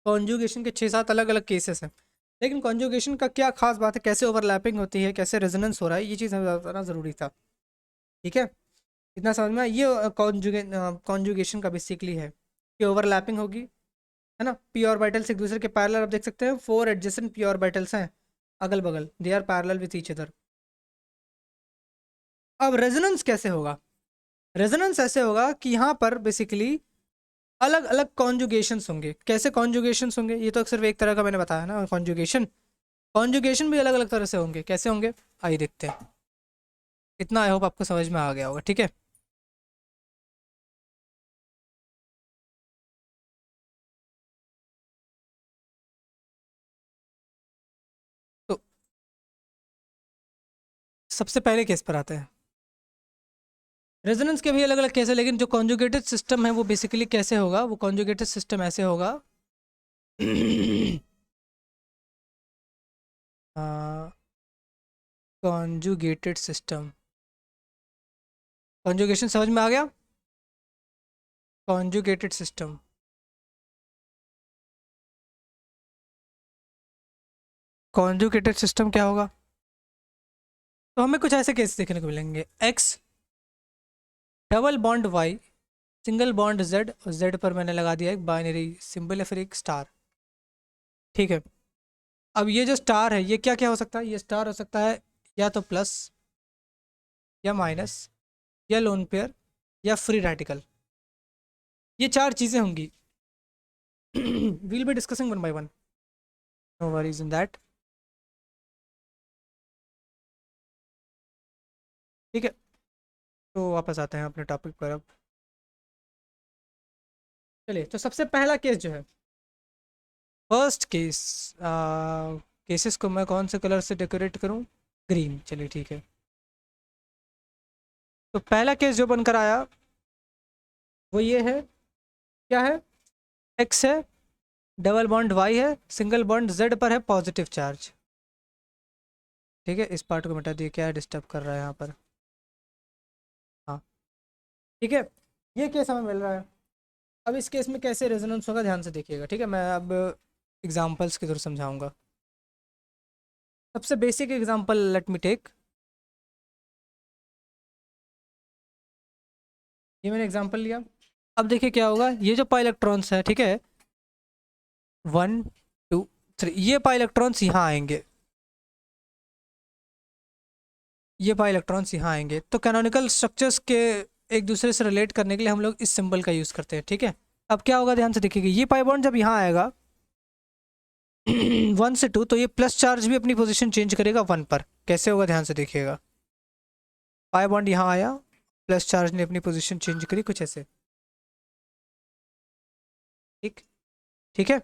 कॉन्जुगेशन के 6-7 अलग अलग केसेस हैं। लेकिन कॉन्जुगेशन का क्या खास बात है, कैसे ओवरलैपिंग होती है, कैसे रेजोनेंस हो रहा है, ये चीज़ हमें बताना ज़रूरी था, ठीक है। इतना समझ में आया? ये कॉन्जुगेशन का बेसिकली है कि ओवरलैपिंग होगी, है ना। पी ऑर्बिटल्स एक दूसरे के पैरेलल, आप देख सकते हैं 4 एडजेसेंट पी ऑर्बिटल्स हैं अगल बगल, they are parallel with each other. अब रेजोनेंस कैसे होगा? रेजोनेंस ऐसे होगा कि यहाँ पर बेसिकली अलग अलग कॉन्जुगेशंस होंगे। कैसे कॉन्जुगेशंस होंगे? ये तो सिर्फ एक तरह का मैंने बताया ना कॉन्जुगेशन। कॉन्जुगेशन भी अलग अलग तरह से होंगे। कैसे होंगे आइए देखते हैं। इतना आई होप आपको समझ में आ गया होगा, ठीक है। तो सबसे पहले केस पर आते हैं। रेजोनेंस के भी अलग अलग केस है, लेकिन जो कॉन्जुगेटेड सिस्टम है वो बेसिकली कैसे होगा? वो कॉन्जुगेटेड सिस्टम ऐसे होगा कॉन्जुगेटेड सिस्टम, कॉन्जुगेशन समझ में आ गया? कॉन्जुगेटेड सिस्टम, कॉन्जुगेटेड सिस्टम क्या होगा? तो हमें कुछ ऐसे केस देखने को मिलेंगे। X double bond Y, single bond Z, और जेड पर मैंने लगा दिया एक बाइनरी सिंबल या फिर एक स्टार, ठीक है। अब ये जो स्टार है ये क्या क्या हो सकता है? ये स्टार हो सकता है या तो प्लस, या माइनस, या लोन पेयर, या फ्री रेडिकल। ये चार चीज़ें होंगी। We'll be discussing one by one, no worries in that, ठीक है। तो वापस आते हैं अपने टॉपिक पर अब। चलिए, तो सबसे पहला केस जो है, फर्स्ट केस, केसेस को मैं कौन से कलर से डेकोरेट करूं? ग्रीन, चलिए ठीक है। तो पहला केस जो बनकर आया वो ये है, क्या है? एक्स है, डबल बॉन्ड वाई है, सिंगल बॉन्ड जेड पर है पॉजिटिव चार्ज, ठीक है। इस पार्ट को मिटा दिए, क्या डिस्टर्ब कर रहा है यहाँ पर? हाँ, ठीक है। ये केस हमें मिल रहा है। अब इस केस में कैसे रेजोनेंस होगा ध्यान से देखिएगा, ठीक है। मैं अब एग्जांपल्स के थ्रू समझाऊंगा। सबसे basic example let me take, ये मैंने एग्जांपल लिया। अब देखिए क्या होगा, ये जो पाई इलेक्ट्रॉन्स है, ठीक है, 1 2 3, ये पाई इलेक्ट्रॉन्स यहाँ आएंगे, ये पाई इलेक्ट्रॉन्स यहाँ आएंगे। तो कैनोनिकल स्ट्रक्चर्स के एक दूसरे से रिलेट करने के लिए हम लोग इस सिंबल का यूज़ करते हैं, ठीक है। अब क्या होगा ध्यान से देखिएगा, ये पाई बॉन्ड जब यहाँ आएगा 1 से 2, तो ये प्लस चार्ज भी अपनी पोजीशन चेंज करेगा 1 पर। कैसे होगा ध्यान से देखिएगा, पाई बॉन्ड यहाँ आया, प्लस चार्ज ने अपनी पोजीशन चेंज करी कुछ ऐसे, ठीक, ठीक है।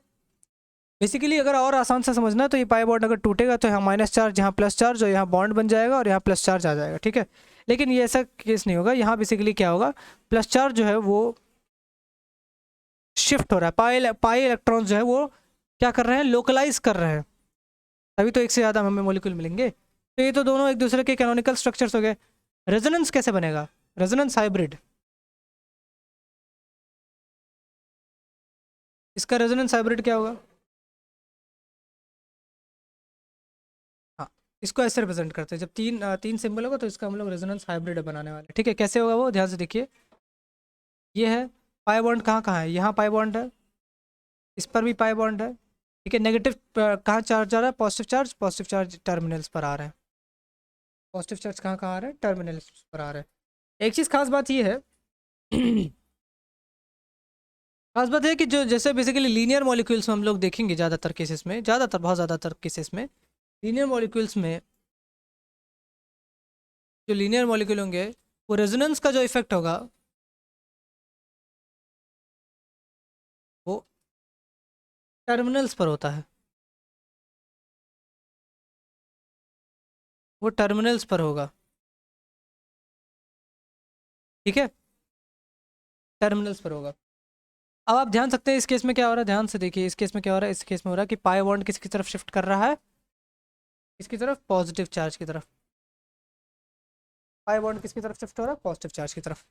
बेसिकली अगर और आसान से समझना है तो ये पाई बॉन्ड अगर टूटेगा तो यहाँ माइनस चार्ज, यहाँ प्लस चार्ज, और यहाँ बॉन्ड बन जाएगा और यहाँ प्लस चार्ज आ जाएगा, ठीक है। लेकिन ये ऐसा केस नहीं होगा। यहाँ बेसिकली क्या होगा, प्लस चार्ज जो है वो शिफ्ट हो रहा है, पाई पाई इलेक्ट्रॉन जो है वो क्या कर रहे हैं, लोकलाइज कर रहे हैं, तभी तो एक से ज़्यादा हमें मॉलिक्यूल मिलेंगे। तो ये तो दोनों एक दूसरे के कैनोनिकल स्ट्रक्चर्स हो गए। रेजोनेंस कैसे बनेगा? रेजोनेंस हाइब्रिड, इसका रेजोनेंस हाइब्रिड क्या होगा? हाँ, इसको ऐसे रिप्रेजेंट करते हैं, जब तीन सिंबल होगा तो इसका हम लोग रेजोनेंस हाइब्रिड बनाने वाले हैं, ठीक है। कैसे होगा वो ध्यान से देखिए, ये है पाई बॉन्ड, कहाँ कहाँ है? यहाँ पाई बॉन्ड है, इस पर भी पाई बॉन्ड है, ठीक है। नेगेटिव कहाँ चार्ज आ रहा है? पॉजिटिव चार्ज टर्मिनल्स पर आ रहे हैं। पॉजिटिव चार्ज कहाँ कहाँ आ रहे हैं? टर्मिनल्स पर आ रहे हैं। एक चीज़ खास बात ये है खास बात है कि जो जैसे बेसिकली लीनियर मॉलिक्यूल्स में हम लोग देखेंगे ज़्यादातर केसेस में, ज़्यादातर बहुत ज़्यादातर केसेस में लीनियर मॉलिक्यूल्स में, जो लीनियर मॉलिक्यूल होंगे वो रेजोनेंस का जो इफेक्ट होगा टर्मिनल्स पर होता है, वो टर्मिनल्स पर होगा। ठीक है, टर्मिनल्स पर होगा। अब आप ध्यान सकते हैं इस केस में क्या हो रहा है, ध्यान से देखिए इस केस में क्या हो रहा है। इस केस में हो रहा है कि पाई बॉन्ड किसकी तरफ शिफ्ट कर रहा है, किसकी तरफ, पॉजिटिव चार्ज की तरफ। पाई बॉन्ड किसकी तरफ शिफ्ट हो रहा है, पॉजिटिव चार्ज की तरफ।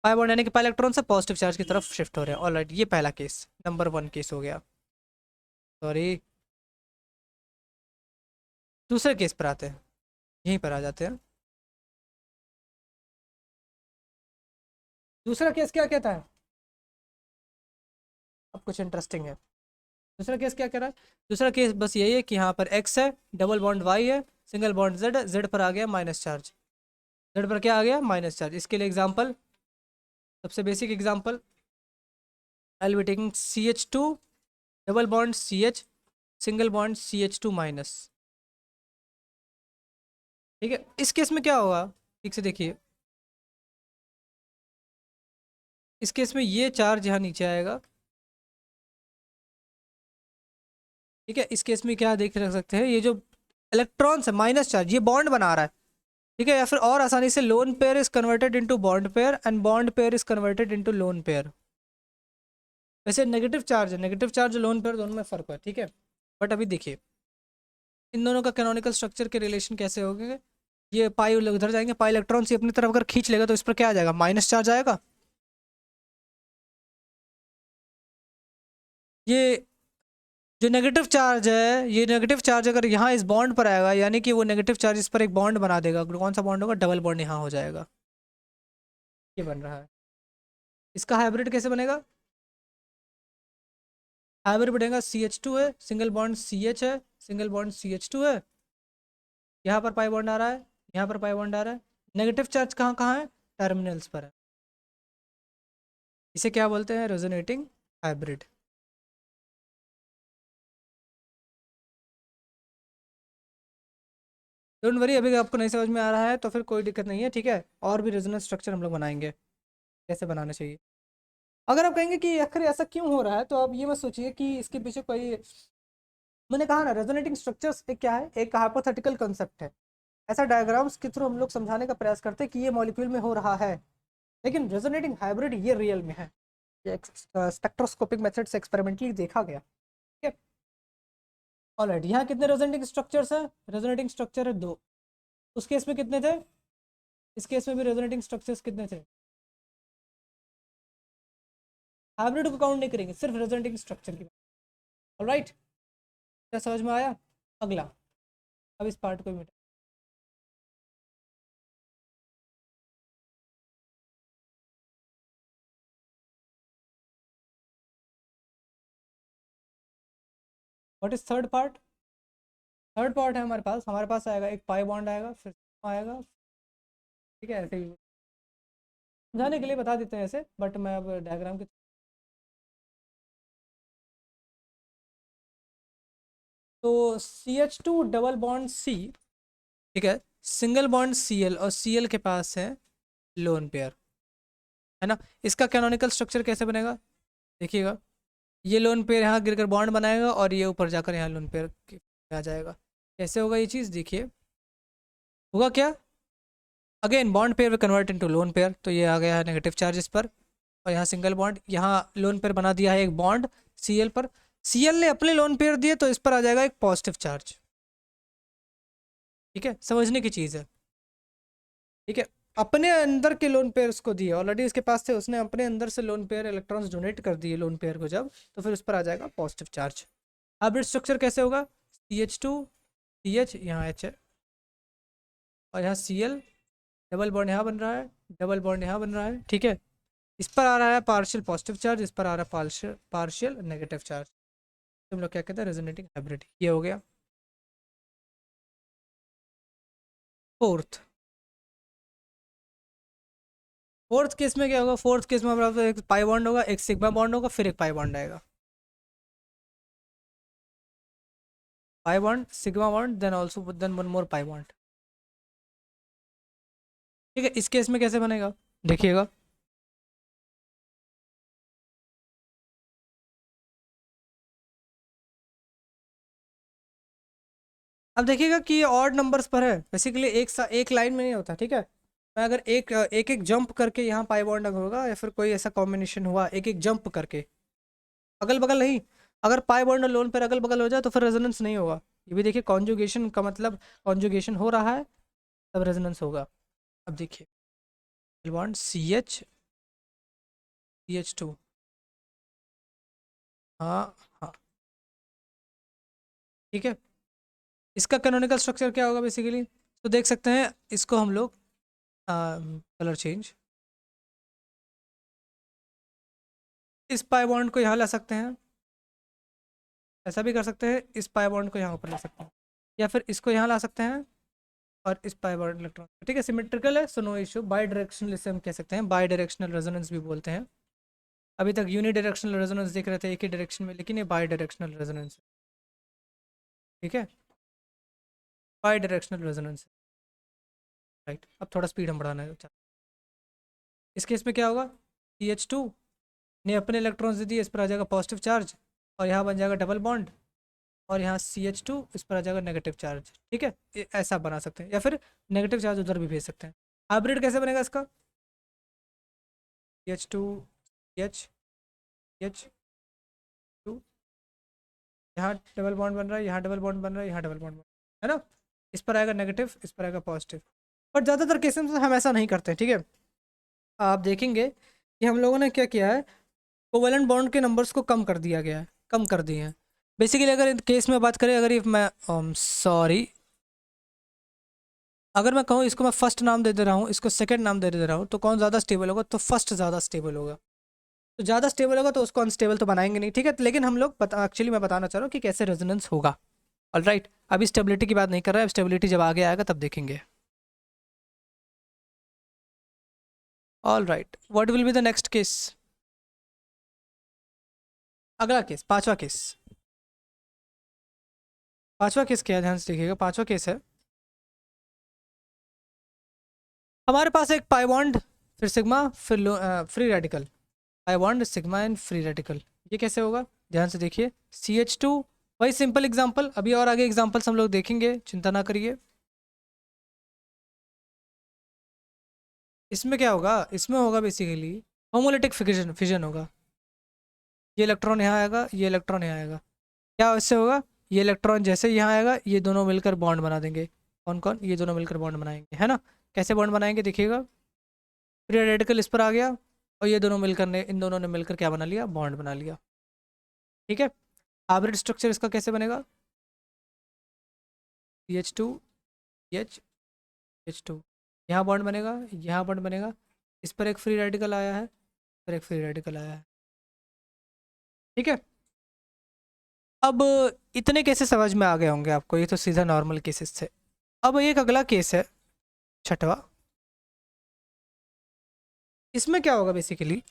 पाई बॉन्ड यानी कि पाई इलेक्ट्रॉन से पॉजिटिव चार्ज की तरफ शिफ्ट हो रहे हैं। ऑलराइट, ये पहला केस, नंबर 1 केस हो गया। सॉरी, दूसरे केस पर आते हैं, यहीं पर आ जाते हैं। दूसरा केस क्या कहता है, अब कुछ इंटरेस्टिंग है। दूसरा केस क्या कह रहा है, दूसरा केस बस यही है कि यहाँ पर x है, डबल बॉन्ड y है, सिंगल बॉन्ड z है, z पर आ गया माइनस चार्ज। z पर क्या आ गया, माइनस चार्ज। इसके लिए एग्जांपल, सबसे basic example, I will be taking CH2 double bond CH, single bond CH2 minus. ठीक है, इस केस में क्या होगा, ठीक से देखिए, इस केस में ये चार्ज यहाँ नीचे आएगा। ठीक है, इस केस में क्या देख रख सकते हैं, ये जो इलेक्ट्रॉन्स है माइनस चार्ज, ये बॉन्ड बना रहा है। ठीक है, या फिर और आसानी से lone pair is converted into bond pair and bond pair is converted into lone pair. वैसे नेगेटिव चार्ज है, नेगेटिव चार्ज लोन पेयर दोनों में फर्क है। ठीक है, बट अभी देखिए इन दोनों का कैनोनिकल स्ट्रक्चर के रिलेशन कैसे होंगे। ये पाई उधर जाएंगे, पाई इलेक्ट्रॉन से अपनी तरफ अगर खींच लेगा तो इस पर क्या आ जाएगा, माइनस चार्ज आएगा। ये जो नेगेटिव चार्ज है, ये नेगेटिव चार्ज अगर यहाँ इस बॉन्ड पर आएगा, यानी कि वो नेगेटिव चार्ज इस पर एक बॉन्ड बना देगा। कौन सा बॉन्ड होगा, डबल बॉन्ड यहाँ हो जाएगा। ये बन रहा है, इसका हाइब्रिड कैसे बनेगा, हाइब्रिड बनेगा CH2 है, सिंगल बॉन्ड CH है, सिंगल बॉन्ड CH2 है, यहाँ पर पाई बॉन्ड आ रहा है, यहाँ पर पाई बॉन्ड आ रहा है। नेगेटिव चार्ज कहाँ कहाँ है, टर्मिनल्स पर है। इसे क्या बोलते हैं, रेजोनेटिंग हाइब्रिड। डोंट वरी, अभी आपको नहीं समझ में आ रहा है तो फिर कोई दिक्कत नहीं है। ठीक है, और भी रेजोनेंस स्ट्रक्चर हम लोग बनाएंगे, कैसे बनाना चाहिए। अगर आप कहेंगे कि आखिर ऐसा क्यों हो रहा है, तो आप ये मत सोचिए कि इसके पीछे कोई, मैंने कहा ना रेजोनेटिंग स्ट्रक्चर्स एक क्या है, एक हाइपोथेटिकल कंसेप्ट है। ऐसा डायग्राम्स के थ्रू हम लोग समझाने का प्रयास करते हैं कि ये मॉलिक्यूल में हो रहा है, लेकिन रेजोनेटिंग हाइब्रिड ये रियल में है। ये स्पेक्ट्रोस्कोपिक मेथड से एक्सपेरिमेंटली देखा गया। ठीक है, ऑलराइट, यहाँ कितने रेजोनेटिंग स्ट्रक्चर्स हैं, रेजोनेटिंग स्ट्रक्चर है 2। उस केस में कितने थे, इस केस में भी रेजोनेटिंग स्ट्रक्चर्स कितने थे। हाइब्रिड को काउंट नहीं करेंगे, सिर्फ रेजोनेटिंग स्ट्रक्चर की। ऑलराइट, क्या समझ में आया। अगला, अब इस पार्ट को मिटा, what is third part. Third part है हमारे पास आएगा एक पाई बॉन्ड आएगा, फिर आएगा। ठीक है, ऐसे ही समझाने के लिए बता देते हैं ऐसे, बट मैं अब डायग्राम की, तो CH2 डबल बॉन्ड C, ठीक है, सिंगल बॉन्ड Cl, और Cl के पास है लोन पेयर, है ना। इसका कैनोनिकल स्ट्रक्चर कैसे बनेगा, देखिएगा, ये लोन पेयर यहाँ गिरकर बॉन्ड बनाएगा और ये ऊपर जाकर यहाँ लोन पेयर आ जाएगा। कैसे होगा ये चीज़, देखिए होगा क्या, अगेन बॉन्ड पेयर वे कन्वर्ट इनटू लोन पेयर, तो ये आ गया है नेगेटिव चार्ज इस पर, और यहाँ सिंगल बॉन्ड, यहाँ लोन पेयर बना दिया है एक बॉन्ड Cl पर, Cl ने अपने लोन पेयर दिए तो इस पर आ जाएगा एक पॉजिटिव चार्ज। ठीक है, समझने की चीज़ है। ठीक है, अपने अंदर के लोन पेयर उसको दिए, ऑलरेडी इसके पास थे, उसने अपने अंदर से लोन पेयर इलेक्ट्रॉन्स डोनेट कर दिए लोन पेयर को जब, तो फिर उस पर आ जाएगा पॉजिटिव चार्ज। हाइब्रिड स्ट्रक्चर कैसे होगा, CH2 CH, यहाँ H है, और यहाँ Cl, डबल बॉन्ड यहाँ बन रहा है, डबल बॉन्ड यहाँ बन रहा है। ठीक है, इस पर आ रहा है पार्शियल पॉजिटिव चार्ज, इस पर आ रहा है पार्शियल पार्शियल नेगेटिव चार्ज। तो हम लोग क्या कहते हैं, रेजोनेटिंग हाइब्रिड, ये हो गया। फोर्थ, फोर्थ केस में क्या होगा, फोर्थ केस में हमारा एक पाई बॉन्ड होगा, एक सिग्मा बॉन्ड होगा, फिर एक पाई बॉन्ड आएगा, pi bond sigma bond, then also then one more pi bond. ठीक है, इस केस में कैसे बनेगा, देखिएगा, अब देखिएगा कि ये ऑड नंबर्स पर है, बेसिकली एक लाइन में नहीं होता, ठीक है। मैं अगर एक एक एक जंप करके यहाँ पाई बॉन्ड अगर होगा या फिर कोई ऐसा कॉम्बिनेशन हुआ एक एक जंप करके, अगल बगल नहीं, अगर पाई बॉन्ड और लोन पेयर अगल बगल हो जाए तो फिर रेजोनेंस नहीं होगा। ये भी देखिए कॉन्जुगेशन का मतलब, कॉन्जुगेशन हो रहा है तब रेजोनेंस होगा। अब देखिए बॉन्ड CH2, हाँ हाँ, ठीक है। इसका कैनोनिकल स्ट्रक्चर क्या होगा बेसिकली, तो देख सकते हैं इसको हम लोग कलर चेंज, इस पाई बॉन्ड को यहाँ ला सकते हैं, ऐसा भी कर सकते हैं, इस पाई बॉन्ड को यहाँ ऊपर ला सकते हैं, या फिर इसको यहाँ ला सकते हैं और इस पाई बॉन्ड इलेक्ट्रॉन, ठीक है, सिमेट्रिकल है, so no issue. Bidirectional इसे हम कह सकते हैं, बाई डायरेक्शनल रेजोनेंस भी बोलते हैं। अभी तक यूनी डायरेक्शनल रेजोनेंस देख रहे थे एक ही डायरेक्शन में, लेकिन ये बाई डायरेक्शनल रेजोनेंस है, ठीक है, बाई डायरेक्शनल रेजोनेंस, राइट। अब थोड़ा स्पीड हम बढ़ाना है। इस केस में क्या होगा, CH2 ने अपने इलेक्ट्रॉन्स दे दिए, इस पर आ जाएगा पॉजिटिव चार्ज और यहाँ बन जाएगा डबल बॉन्ड, और यहाँ CH2 इस पर आ जाएगा नेगेटिव चार्ज, ठीक है। ऐसा बना सकते हैं, या फिर नेगेटिव चार्ज उधर भी भेज सकते हैं। हाइब्रिड कैसे बनेगा इसका, CH2 CH CH2, यहाँ डबल बॉन्ड बन रहा है, यहाँ डबल बॉन्ड बन रहा है, यहाँ डबल बॉन्ड बन रहा है ना, इस पर आएगा नेगेटिव, इस पर आएगा पॉजिटिव। बट ज़्यादातर केसेस में हम ऐसा नहीं करते, ठीक है। आप देखेंगे कि हम लोगों ने क्या किया है, कोवेलेंट बॉन्ड के नंबर्स को कम कर दिया गया है, कम कर दिए हैं। बेसिकली अगर इन केस में बात करें, अगर ये मैं सॉरी अगर मैं कहूँ इसको मैं फर्स्ट नाम दे दे रहा हूँ, इसको सेकंड नाम दे दे रहा हूँ, तो कौन ज़्यादा स्टेबल होगा, तो फर्स्ट ज़्यादा स्टेबल होगा। तो ज़्यादा स्टेबल होगा तो उसको अनस्टेबल तो बनाएंगे नहीं, ठीक है। लेकिन हम लोग एक्चुअली मैं बताना चाह रहा हूँ कि कैसे रेजोनेंस होगा, ऑलराइट। अभी स्टेबिलिटी की बात नहीं कर रहा है, स्टेबिलिटी जब आगे आएगा तब देखेंगे। Alright, what will be the next case, अगला केस, पांचवा केस। पांचवा केस क्या है, ध्यान से देखिएगा, पांचवा केस है हमारे पास एक पाई बॉन्ड, फिर सिग्मा, फिर free radical, pi bond sigma and free radical. ये कैसे होगा, ध्यान से देखिए, CH2, वही सिंपल एग्जांपल, अभी और आगे एग्जांपल्स हम लोग देखेंगे, चिंता ना करिए। इसमें क्या होगा, इसमें होगा बेसिकली होमोलिटिक फिजन, फिजन होगा। ये इलेक्ट्रॉन यहाँ आएगा, ये इलेक्ट्रॉन यहाँ आएगा, क्या इससे होगा, ये इलेक्ट्रॉन जैसे यहाँ आएगा ये दोनों मिलकर बॉन्ड बना देंगे। कौन कौन, ये दोनों मिलकर बॉन्ड बनाएंगे, है ना। कैसे बॉन्ड बनाएंगे देखिएगा, फ्री रेडिकल इस पर आ गया और ये दोनों मिलकर ने, इन दोनों ने मिलकर क्या बना लिया, बॉन्ड बना लिया, ठीक है। हाइब्रिड स्ट्रक्चर इसका कैसे बनेगा, CH2 CH CH2, यहाँ बॉन्ड बनेगा, यहाँ बॉन्ड बनेगा, इस पर एक फ्री रेडिकल आया है, इस पर एक फ्री रेडिकल आया है, ठीक है। अब इतने केसेस समझ में आ गए होंगे आपको, ये तो सीधा नॉर्मल केसेस थे। अब एक अगला केस है छठवा, इसमें क्या होगा बेसिकली,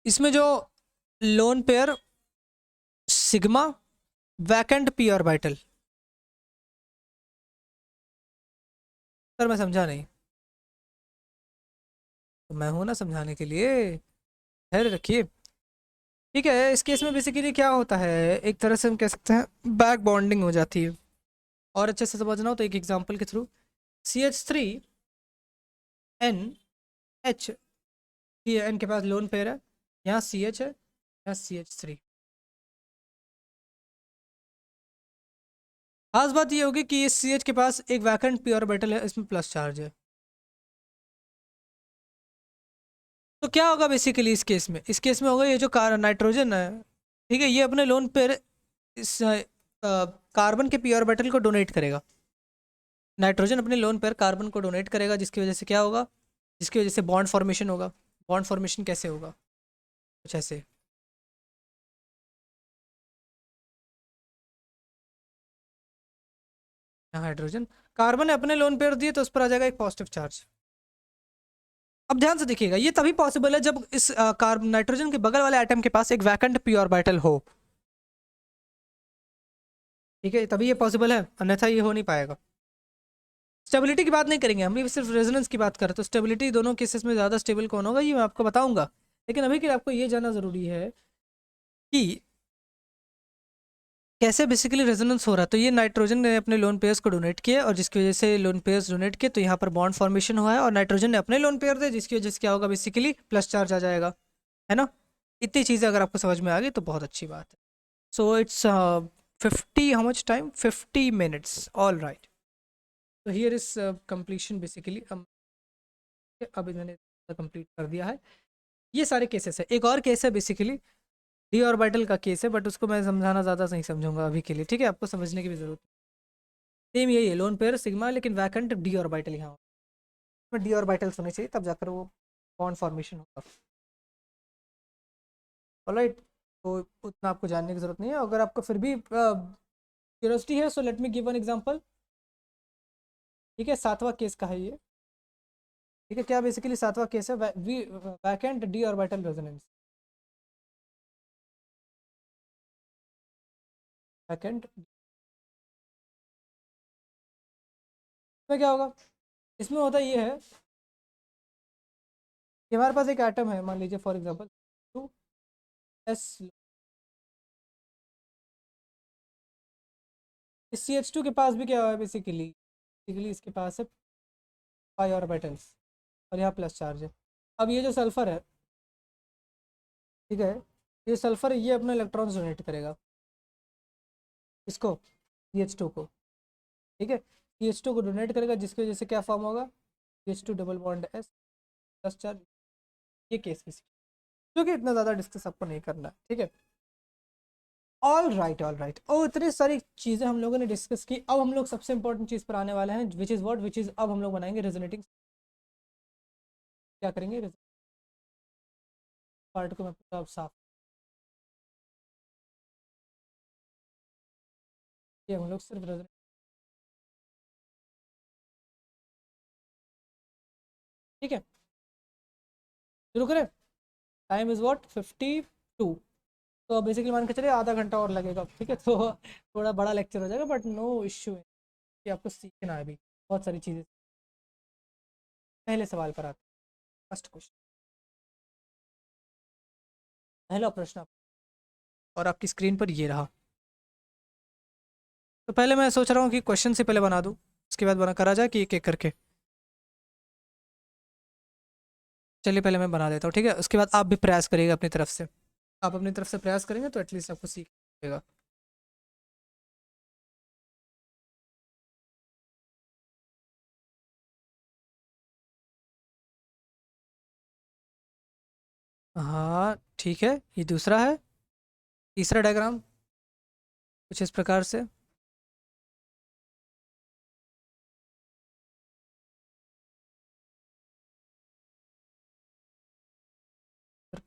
इसमें जो lone pair sigma vacant P orbital, sir मैं समझा नहीं, तो मैं हूं ना समझाने के लिए, धैर्य रखिए, ठीक है। इस केस में बेसिकली क्या होता है, एक तरह से हम कह सकते हैं बैक बॉन्डिंग हो जाती है। और अच्छे से समझना हो तो एक एग्जांपल के थ्रू, CH3NH, ये एन के पास लोन पेयर है, यहाँ CH है, यहाँ CH3। खास बात ये होगी कि इस CH के पास एक वैकेंट पी ऑर्बिटल है, इसमें प्लस चार्ज है। तो क्या होगा बेसिकली इस केस में, इस केस में होगा ये जो नाइट्रोजन है, ठीक है, ये अपने लोन पेयर इस कार्बन के पी ऑर्बिटल को डोनेट करेगा। नाइट्रोजन अपने लोन पेयर कार्बन को डोनेट करेगा, जिसकी वजह से क्या होगा, जिसकी वजह से बॉन्ड फॉर्मेशन होगा। बॉन्ड फॉर्मेशन कैसे होगा, कुछ ऐसे, यहाँ हाइड्रोजन, कार्बन ने अपने लोन पेयर दिए तो उस पर आ जाएगा एक पॉजिटिव चार्ज। अब ध्यान से देखिएगा, ये तभी पॉसिबल है जब इस कार्बन नाइट्रोजन के बगल वाले एटम के पास एक वैकेंट पी ऑर्बिटल हो, ठीक है, तभी ये पॉसिबल है, अन्यथा ये हो नहीं पाएगा। स्टेबिलिटी की बात नहीं करेंगे हम, ये सिर्फ रेजोनेंस की बात करें तो स्टेबिलिटी दोनों केसेस में ज़्यादा स्टेबल कौन होगा ये मैं आपको बताऊंगा, लेकिन अभी के लिए आपको ये जानना ज़रूरी है कि कैसे बेसिकली रेजोनेंस हो रहा है, तो ये नाइट्रोजन ने अपने लोन पेयर्स को डोनेट किया और जिसकी वजह से लोन पेयर्स डोनेट किए तो यहाँ पर बॉन्ड फॉर्मेशन हुआ है, और नाइट्रोजन ने अपने लोन पेयर दे जिसकी वजह से क्या होगा, बेसिकली प्लस चार्ज आ जाएगा, है ना। इतनी चीज़ें अगर आपको समझ में आ गई तो बहुत अच्छी बात है। So it's 50, how much time, 50 minutes, all right. तो हियर इज कंप्लीशन बेसिकली। अब मैंने कंप्लीट कर दिया है। ये सारे केसेस है। एक और केस है बेसिकली डी ऑर्बिटल का केस है, बट उसको मैं समझाना ज़्यादा नहीं समझूंगा अभी के लिए, ठीक है, आपको समझने की भी जरूरत। सेम यही है, लोन पेयर सिग्मा, लेकिन वैकेंट डी ऑर्बिटल यहाँ में डी ऑर्बिटल्स होने चाहिए, तब जाकर वो बॉन्ड फॉर्मेशन होगा। ऑलराइट, तो उतना आपको जानने की जरूरत नहीं है। अगर आपको फिर भी क्यूरियोसिटी है, so let me give one example. ठीक है, सातवां केस का है ये। ठीक है, क्या बेसिकली सातवां केस है, vacant D orbital resonance. Vacant में क्या होगा, इसमें होता ये है कि हमारे पास एक एटम है, मान लीजिए फॉर एग्जांपल 2s। इस CH2 के पास भी क्या है, बेसिकली बेसिकली इसके पास है पाई ऑर्बिटल्स, और यहाँ प्लस चार्ज है। अब ये जो सल्फर है, ठीक है, ये सल्फर ये अपना इलेक्ट्रॉन डोनेट करेगा इसको, CH2 को। ठीक है, CH2 को डोनेट करेगा जिसकी वजह से क्या फॉर्म होगा, CH2 double bond S plus charge. ये केस बेसिकली, क्योंकि इतना ज़्यादा डिस्कस आपको नहीं करना है, ठीक है। ऑल राइट, ऑल राइट, और इतनी सारी चीज़ें हम लोगों ने डिस्कस की। अब हम लोग सबसे इंपॉर्टेंट चीज़ पर आने वाले हैं, which is what, which is अब हम लोग बनाएंगे रेजोनेटिंग। क्या करेंगे, पार्ट को मैं पूरा साफ, ये हम लोग सिर्फ ठीक है, शुरू करें। Time is what, 52। तो बेसिकली मान के चलिए आधा घंटा और लगेगा, ठीक है। तो थोड़ा बड़ा लेक्चर हो जाएगा, बट नो इश्यू है कि आपको सीखना है अभी बहुत सारी चीज़ें। पहले सवाल पर आते हैं, फर्स्ट क्वेश्चन, पहला प्रश्न और आपकी स्क्रीन पर ये रहा। तो पहले मैं सोच रहा हूँ कि क्वेश्चन से पहले बना दूँ, उसके बाद बना करा जाए कि एक एक करके। चलिए पहले मैं बना देता हूँ, ठीक है, उसके बाद आप भी प्रयास करिएगा अपनी तरफ से। आप अपनी तरफ से प्रयास करेंगे तो एटलीस्ट आपको सीख मिलेगा। हाँ ठीक है, ये दूसरा है। तीसरा डायग्राम कुछ इस प्रकार से,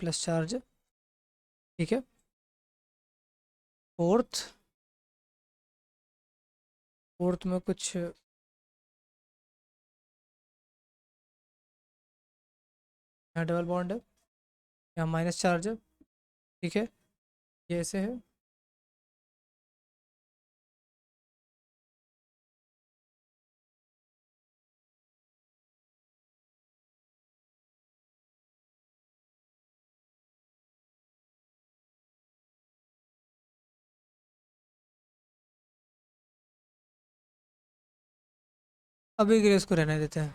प्लस चार्ज, ठीक है। फोर्थ, फोर्थ में कुछ यहाँ डबल बॉन्ड है, यहाँ माइनस चार्ज है, ठीक है, ये ऐसे है। अभी के लिए इसको रहने देते हैं,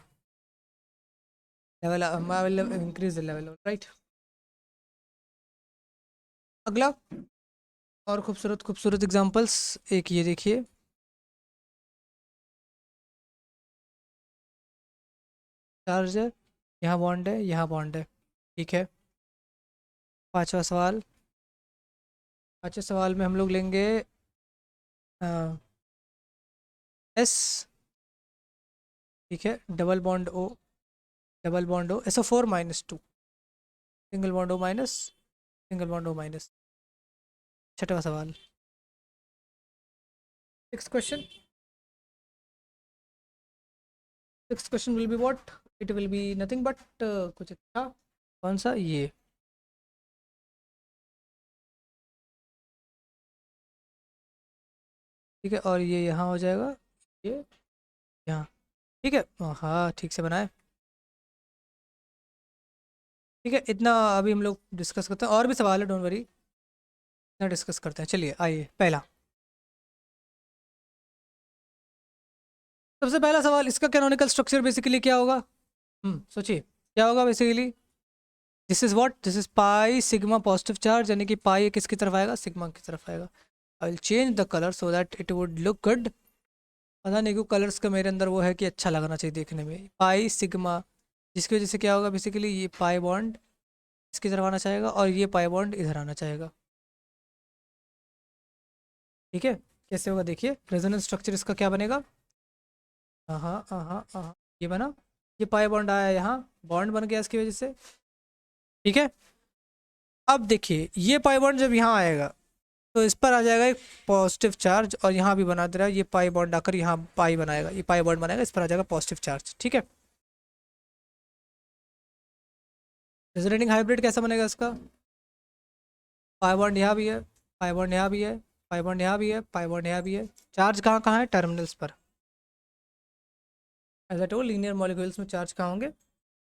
level increase the level, right. अगला और खूबसूरत खूबसूरत एग्जांपल्स, एक ये देखिए, चार्ज है, यहाँ बॉन्ड है, यहाँ बॉन्ड है, ठीक है। पांचवा सवाल, पांचवें सवाल में हम लोग लेंगे एस, ठीक है, double bond O, double bond O SO4 - 2, single bond O minus, single bond O minus. छठवा सवाल, six question, six question will be what, it will be nothing but कुछ अच्छा, कौन सा, ये, ठीक है, और ये यहाँ हो जाएगा, ये यहाँ, ठीक है। हाँ ठीक से बनाए, ठीक है। इतना अभी हम लोग डिस्कस करते हैं, और भी सवाल है, डोंट वरी, इतना डिस्कस करते हैं। चलिए आइए, पहला सबसे पहला सवाल, इसका कैनोनिकल स्ट्रक्चर बेसिकली क्या होगा? सोचिए क्या होगा basically. This is what, this is pi sigma positive charge, यानी कि पाई किसकी तरफ आएगा? सिग्मा की तरफ आएगा। I will change the colour so that it would look good. पता नहीं क्यों कलर्स का मेरे अंदर वो है कि अच्छा लगना चाहिए देखने में। पाई सिग्मा, जिसकी वजह से क्या होगा बेसिकली, ये पाई बॉन्ड इसकी तरफ आना चाहेगा और ये पाई बॉन्ड इधर आना चाहेगा। ठीक है, कैसे होगा देखिए, रेजोनेंस स्ट्रक्चर इसका क्या बनेगा? हाँ हाँ हाँ हाँ हाँ, ये बना, ये पाई बॉन्ड आया यहाँ, बॉन्ड बन गया इसकी वजह से। ठीक है, अब देखिए ये पाई बॉन्ड जब यहाँ आएगा तो इस पर आ जाएगा एक पॉजिटिव चार्ज, और यहाँ भी बना दे रहा है, ये पाई बॉन्ड आकर यहाँ पाई बनाएगा, ये पाई बॉन्ड बनाएगा, इस पर आ जाएगा पॉजिटिव चार्ज। ठीक है, रेजोनेटिंग हाइब्रिड कैसा बनेगा इसका? पाई बॉन्ड यहाँ भी है, पाई बॉन्ड यहाँ भी है, पाई बॉन्ड यहाँ भी है, पाई बॉन्ड यहाँ भी है। चार्ज कहाँ कहाँ है? टर्मिनल्स पर। As I told linear molecules में चार्ज कहाँ होंगे?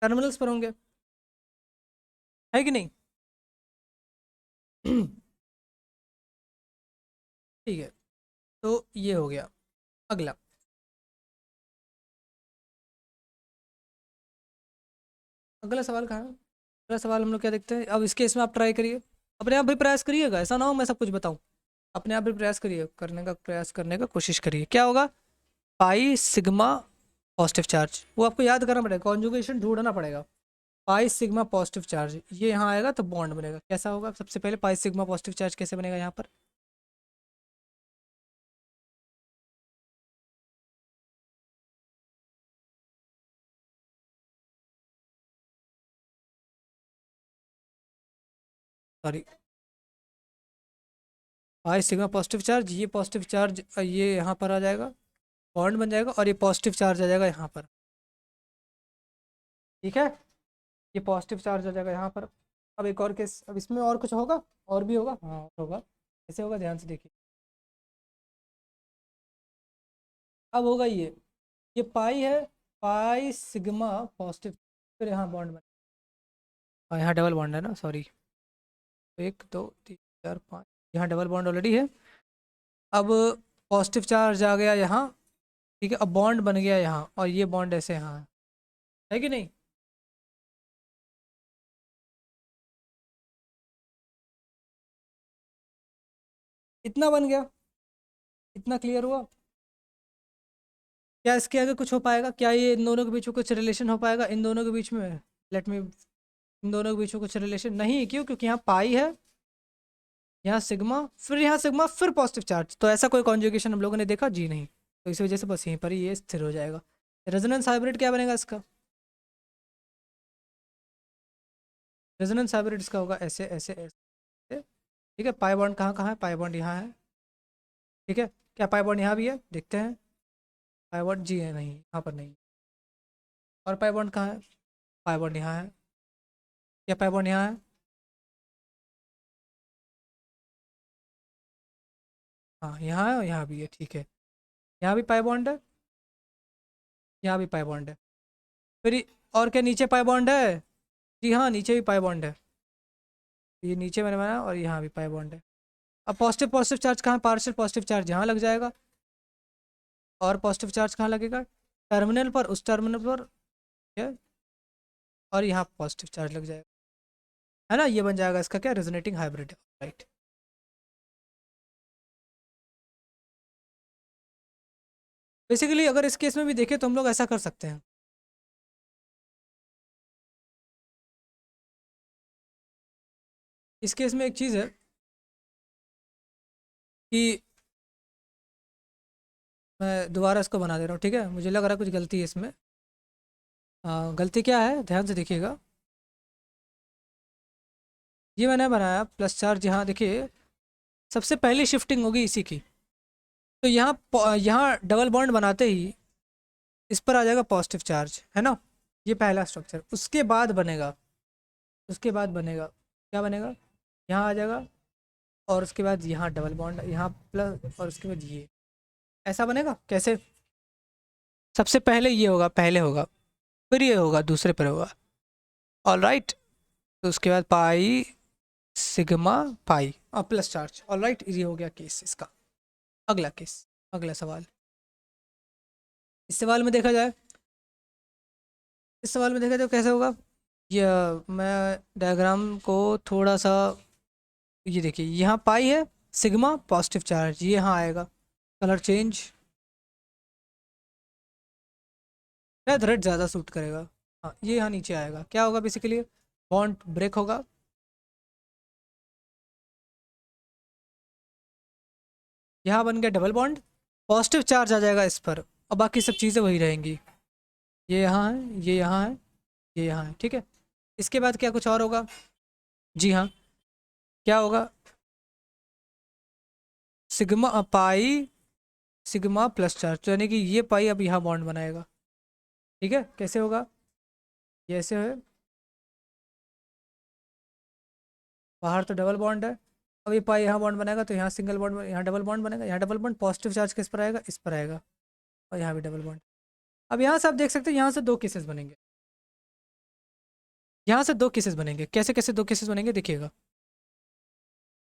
टर्मिनल्स पर होंगे, है कि नहीं? ठीक है, तो ये हो गया। अगला, अगला सवाल कहाँ है? अगला सवाल हम लोग क्या देखते हैं अब इसके, इसमें आप ट्राई करिए, अपने आप भी प्रयास करिएगा, ऐसा ना हो मैं सब कुछ बताऊं। अपने आप भी प्रयास करिए, प्रयास करने का कोशिश करिए। क्या होगा? पाई सिग्मा पॉजिटिव चार्ज, वो आपको याद करना पड़ेगा, कॉन्जुगेशन ढूंढना पड़ेगा। पाई सिग्मा पॉजिटिव चार्ज, ये यहाँ आएगा तो बॉन्ड बनेगा। कैसा होगा? सबसे पहले पाई सिग्मा पॉजिटिव चार्ज कैसे बनेगा यहाँ पर? Sorry, pi sigma positive charge, ये पॉजिटिव चार्ज ये यहाँ पर आ जाएगा, बॉन्ड बन जाएगा, और ये पॉजिटिव चार्ज आ जाएगा यहाँ पर। ठीक है, ये पॉजिटिव चार्ज आ जाएगा यहाँ पर। अब एक और केस, अब इसमें और कुछ होगा? और भी होगा, हाँ और होगा। कैसे होगा ध्यान से देखिए। अब होगा ये पाई है, पाई सिग्मा पॉजिटिव, फिर यहाँ बॉन्ड बन, और यहाँ डबल बॉन्ड है ना, सॉरी, 1 2 3 4 5, यहाँ डबल बॉन्ड ऑलरेडी है। अब पॉजिटिव चार्ज आ गया यहाँ, ठीक है, अब बॉन्ड बन गया यहाँ, और ये बॉन्ड ऐसे यहाँ है कि नहीं? इतना बन गया, इतना क्लियर हुआ? क्या इसके आगे कुछ हो पाएगा? क्या ये इन दोनों के बीच में कुछ रिलेशन हो पाएगा? इन दोनों के बीच में, लेट मी, इन दोनों के बीच में कुछ रिलेशन नहीं, क्यों? क्योंकि यहाँ पाई है, यहाँ सिग्मा, फिर यहाँ सिग्मा, फिर पॉजिटिव चार्ज, तो ऐसा कोई कॉन्जुगेशन हम लोगों ने देखा जी नहीं। तो इस वजह से बस यहीं पर ही ये स्थिर हो जाएगा। रेजोनेंस हाइब्रिड क्या बनेगा इसका? रेजोनेंस हाइब्रिड इसका होगा ऐसे ऐसे ऐसे। ठीक है, पाई बॉन्ड कहाँ कहाँ है? पाई बॉन्ड यहाँ है। ठीक है, क्या पाई बॉन्ड यहाँ भी है? देखते हैं, पाई बॉन्ड जी है, नहीं यहाँ पर नहीं। और पाई बॉन्ड कहाँ है? पाई बॉन्ड यहाँ है। क्या पाई बॉन्ड यहाँ है? हाँ यहाँ है और यहाँ भी है। ठीक है, यहाँ भी पाई बॉन्ड है, यहाँ भी पाई बॉन्ड है। फिर और क्या नीचे पाई बॉन्ड है? जी हाँ, नीचे भी पाई बॉन्ड है, ये नीचे मैंने बनाया, और यहाँ भी पाई बॉन्ड है। अब पॉजिटिव पॉजिटिव चार्ज कहाँ? पार्शियल पॉजिटिव चार्ज यहाँ लग जाएगा, और पॉजिटिव चार्ज कहाँ लगेगा? टर्मिनल पर, उस टर्मिनल पर, ठीक है, और यहाँ पॉजिटिव चार्ज लग जाएगा, है ना? ये बन जाएगा इसका क्या? Resonating hybrid, right. बेसिकली अगर इस केस में भी देखें तो हम लोग ऐसा कर सकते हैं। इस केस में एक चीज़ है कि मैं दोबारा इसको बना दे रहा हूँ, ठीक है, मुझे लग रहा है कुछ गलती है इसमें। गलती क्या है ध्यान से देखिएगा। ये मैंने बनाया प्लस चार्ज, यहाँ देखिए सबसे पहली शिफ्टिंग होगी इसी की, तो यहाँ डबल बॉन्ड बनाते ही इस पर आ जाएगा पॉजिटिव चार्ज, है ना? ये पहला स्ट्रक्चर, उसके बाद बनेगा, उसके बाद बनेगा, क्या बनेगा? यहाँ आ जाएगा, और उसके बाद यहाँ डबल बॉन्ड, यहाँ प्लस, और उसके बाद ये ऐसा बनेगा। कैसे? सबसे पहले ये होगा, पहले होगा, फिर ये होगा, दूसरे पर होगा। ऑल राइट, तो उसके बाद पाई सिग्मा पाई और प्लस चार्ज। ऑल राइट, ये हो गया केस इसका। अगला केस, अगला सवाल, इस सवाल में देखा जाए, इस सवाल में देखा जाए कैसे होगा। ये मैं डायग्राम को थोड़ा सा, ये देखिए यहाँ पाई है, सिग्मा पॉजिटिव चार्ज, ये यहाँ आएगा, कलर चेंज, शायद रेड ज़्यादा सूट करेगा। हाँ ये यहाँ नीचे आएगा, क्या होगा बेसिकली, बॉन्ड ब्रेक होगा, यहाँ बन गया डबल बॉन्ड, पॉजिटिव चार्ज आ जाएगा इस पर, और बाकी सब चीज़ें वही रहेंगी। ये यहाँ है, ये यहाँ है, ये यहाँ है, ठीक है। इसके बाद क्या कुछ और होगा, जी हाँ, क्या होगा, sigma pi sigma plus charge, तो यानी कि ये पाई अब यहाँ बॉन्ड बनाएगा, ठीक है। कैसे होगा, ये ऐसे है, बाहर तो डबल बॉन्ड है, अब ये पाई यहाँ बॉन्ड बनाएगा, तो यहाँ सिंगल बॉन्ड, यहाँ डबल बॉन्ड बनेगा, यहाँ डबल बॉन्ड, पॉजिटिव चार्ज किस पर आएगा, इस पर आएगा, और यहाँ भी डबल बॉन्ड। अब यहाँ से आप देख सकते हैं, यहाँ से दो केसेस बनेंगे, यहाँ से दो केसेस बनेंगे, कैसे कैसे दो केसेस बनेंगे देखिएगा।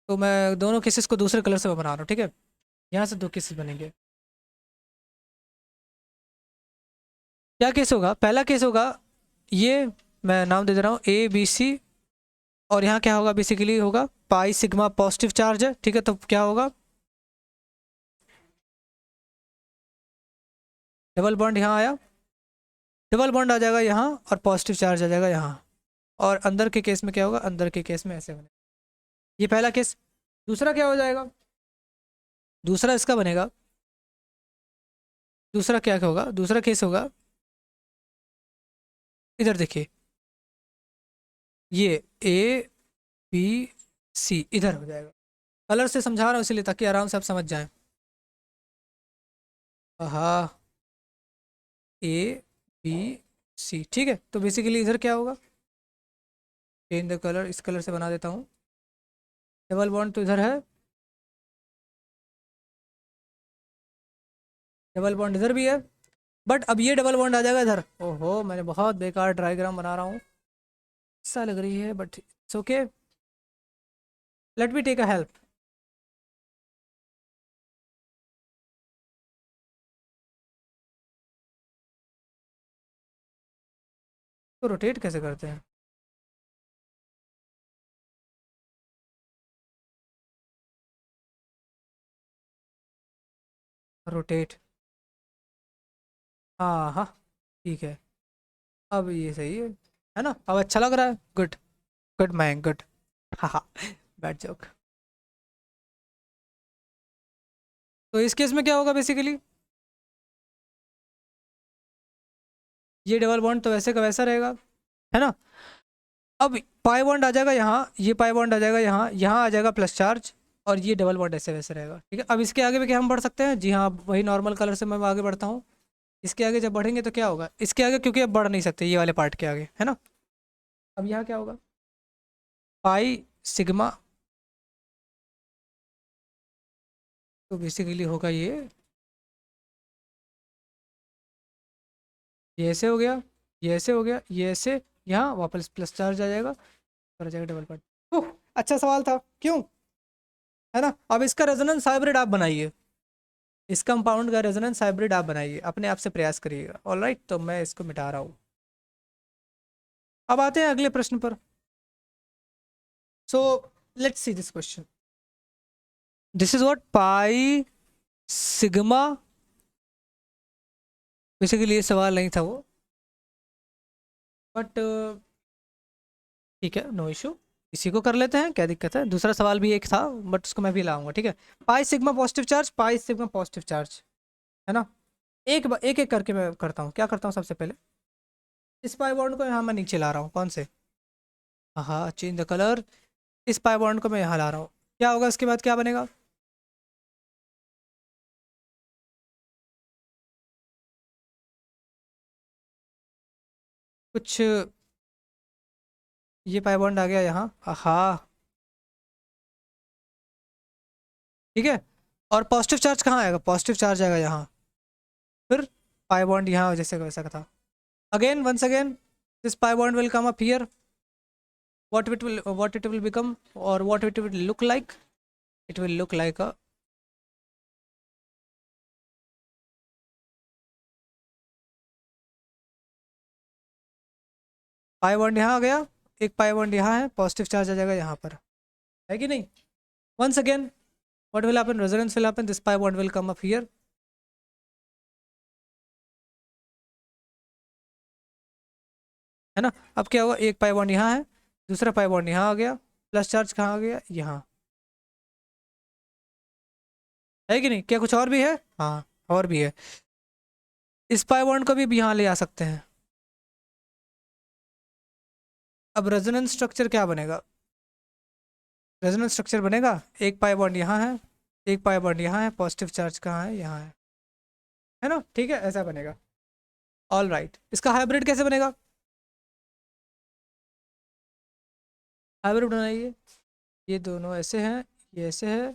तो मैं दोनों केसेस को दूसरे कलर से बना रहा हूँ, ठीक है। यहाँ से दो केसेस बनेंगे, क्या केस होगा, पहला केस होगा, ये मैं नाम दे दे रहा हूँ ABC, और यहाँ क्या होगा बेसिकली, होगा पाई सिग्मा पॉजिटिव चार्ज है, ठीक है। तो क्या होगा, डबल बॉन्ड यहाँ आया, डबल बॉन्ड आ जाएगा यहाँ, और पॉजिटिव चार्ज आ जाएगा यहाँ, और अंदर के केस में क्या होगा, अंदर के केस में ऐसे बने, ये पहला केस। दूसरा क्या हो जाएगा, दूसरा इसका बनेगा, दूसरा क्या होगा, दूसरा केस होगा, इधर देखिए, ये ABC इधर हो जाएगा, कलर से समझा रहा हूँ इसलिए ताकि आराम से आप समझ जाएं। हाँ ABC, ठीक है। तो बेसिकली इधर क्या होगा, चेंज द कलर, इस कलर से बना देता हूँ, डबल बॉन्ड तो इधर है, डबल बॉन्ड इधर भी है, बट अब ये डबल बॉन्ड आ जाएगा इधर। ओहो मैंने बहुत बेकार डायग्राम बना रहा हूँ, ऐसा लग रही है, but it's okay, let me take a help. तो रोटेट कैसे करते हैं, रोटेट, हाँ हाँ ठीक है, अब ये सही है ना, अब अच्छा लग रहा है, गुड, गुड मैन गुड, हाँ हाँ, बैड जोक। तो इस केस में क्या होगा बेसिकली, ये डबल बॉन्ड तो वैसे का वैसा रहेगा, है ना। अब पाई बॉन्ड आ जाएगा यहाँ, ये पाई बॉन्ड आ जाएगा यहाँ, यहाँ आ जाएगा प्लस चार्ज, और ये डबल बॉन्ड ऐसे वैसे रहेगा, ठीक है। अब इसके आगे भी क्या हम बढ़ सकते हैं, जी हाँ, वही नॉर्मल कलर से मैं आगे बढ़ता हूँ। इसके आगे जब बढ़ेंगे तो क्या होगा, इसके आगे क्योंकि अब बढ़ नहीं सकते ये वाले पार्ट के आगे, है ना। अब यहाँ क्या होगा, पाई सिग्मा, तो बेसिकली होगा ये ऐसे हो गया, ये ऐसे हो गया, ये ऐसे, यहाँ वापस प्लस चार्ज आ जाएगा, और आ जाएगा डबल बॉन्ड। ओह अच्छा सवाल था, क्यों, है ना। अब इसका रेजोनेंस हाइब्रिड आप बनाइए, इस कंपाउंड का रेजोनेंस हाइब्रिड आप बनाइए, अपने आप से प्रयास करिएगा, ऑलराइट। तो मैं इसको मिटा रहा हूँ। अब आते हैं अगले प्रश्न पर। So let's see this question, this is what pi sigma, basically ये सवाल नहीं था वो, बट ठीक है, नो इशू, इसी को कर लेते हैं, क्या दिक्कत है। दूसरा सवाल भी एक था, बट उसको मैं भी लाऊंगा, ठीक है। Pi sigma positive charge, pi sigma positive charge, है ना। एक एक करके मैं करता हूँ, क्या करता हूँ सबसे पहले, इस पाई बॉन्ड को यहाँ मैं नीचे ला रहा हूँ, कौन से, हाँ चेंज द कलर, इस पाई बॉन्ड को मैं यहाँ ला रहा हूँ, क्या होगा इसके बाद क्या बनेगा, कुछ, ये पाई बॉन्ड आ गया यहाँ, हाँ ठीक है। और पॉजिटिव चार्ज कहाँ आएगा, पॉजिटिव चार्ज आएगा यहाँ, फिर पाई बॉन्ड यहाँ जैसे का वैसा का था, again once again this pi bond will come up here, what it will become, or what it will look like, it will look like a pi bond यहाँ आ गया, एक पाई बॉन्ड यहाँ है, पॉजिटिव चार्ज आ जाएगा यहाँ पर, है कि नहीं? Once again what will happen, resonance will happen, this pi bond will come up here, है ना? अब क्या होगा, एक पाई बॉन्ड यहाँ है, दूसरा पाई बॉन्ड यहाँ आ गया, प्लस चार्ज कहाँ आ गया, यहाँ, है कि नहीं? क्या कुछ और भी है? हाँ, और भी है। इस पाई बॉन्ड को भी यहाँ ले आ सकते हैं। अब रेजोनेंस स्ट्रक्चर क्या बनेगा? रेजोनेंस स्ट्रक्चर बनेगा, एक पाई बॉन्ड यहाँ है, एक पाई बॉन्ड यहाँ है, पॉजिटिव चार्ज कहाँ है, यहाँ है ना? ठीक है, ऐसा बनेगा। ऑल राइट, इसका हाइब्रिड कैसे बनेगा? हाइब्रिड बनाइए, ये दोनों ऐसे हैं, ये ऐसे है,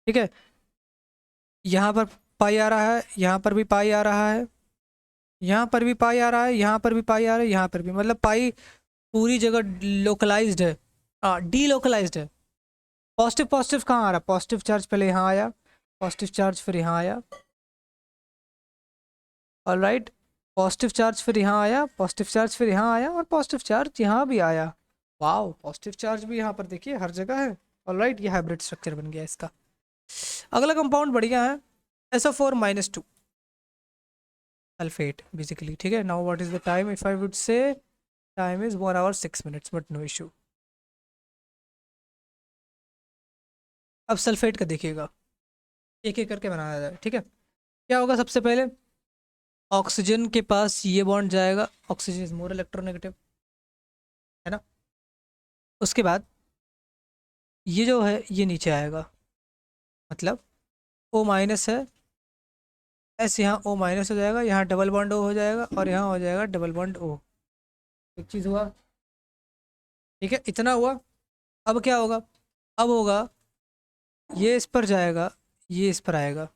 ठीक है। यहाँ पर पाई आ रहा है, यहाँ पर भी पाई आ रहा है, यहाँ पर भी पाई आ रहा है, यहाँ पर भी पाई आ रहा है, यहाँ पर भी, मतलब पाई पूरी जगह लोकलाइज्ड है, डी लोकलाइज्ड है। पॉजिटिव पॉजिटिव कहाँ आ रहा है? पॉजिटिव चार्ज पहले यहाँ आया, पॉजिटिव चार्ज फिर यहाँ आया, ऑल राइट, पॉजिटिव चार्ज फिर यहाँ आया, पॉजिटिव चार्ज फिर यहाँ आया, और पॉजिटिव चार्ज यहाँ भी आया। वाओ, पॉजिटिव चार्ज भी यहाँ पर देखिए हर जगह है। ऑल राइट, ये हाइब्रिड स्ट्रक्चर बन गया इसका। अगला कंपाउंड बढ़िया है, SO4-2 सल्फेट बेसिकली, ठीक है। Now what is the time, if I would say time is 1 hour 6 minutes, but no issue. अब सल्फेट का देखिएगा, एक एक करके बनाया जाए, ठीक है। क्या होगा, सबसे पहले ऑक्सीजन के पास ये बॉन्ड जाएगा, ऑक्सीजन इज मोर इलेक्ट्रोनेगेटिव, है ना? उसके बाद ये जो है ये नीचे आएगा, मतलब O- है, एस यहाँ O- हो जाएगा, यहाँ डबल बॉन्ड O हो जाएगा, और यहाँ हो जाएगा डबल बॉन्ड O। एक चीज़ हुआ, ठीक है, इतना हुआ। अब क्या होगा, अब होगा ये इस पर जाएगा, ये इस पर आएगा,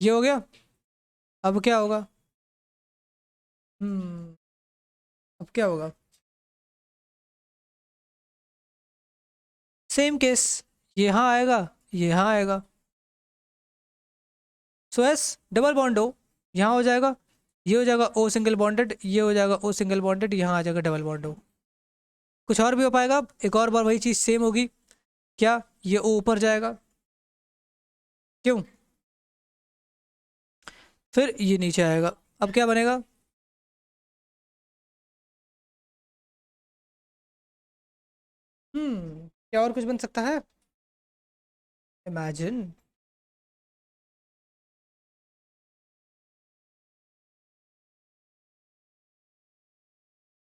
ये हो गया। अब क्या होगा, हम्म, अब क्या होगा, सेम केस, ये यहाँ आएगा, ये यहाँ आएगा, सो एस डबल बॉन्ड O यहाँ हो जाएगा, ये हो जाएगा O सिंगल बॉन्डेड, ये हो जाएगा O सिंगल बॉन्डेड, यहाँ आ जाएगा डबल बॉन्ड O। कुछ और भी हो पाएगा? अब एक और बार वही चीज़ सेम होगी, क्या, ये O ऊपर जाएगा, क्यों, फिर ये नीचे आएगा। अब क्या बनेगा, क्या और कुछ बन सकता है? इमेजिन,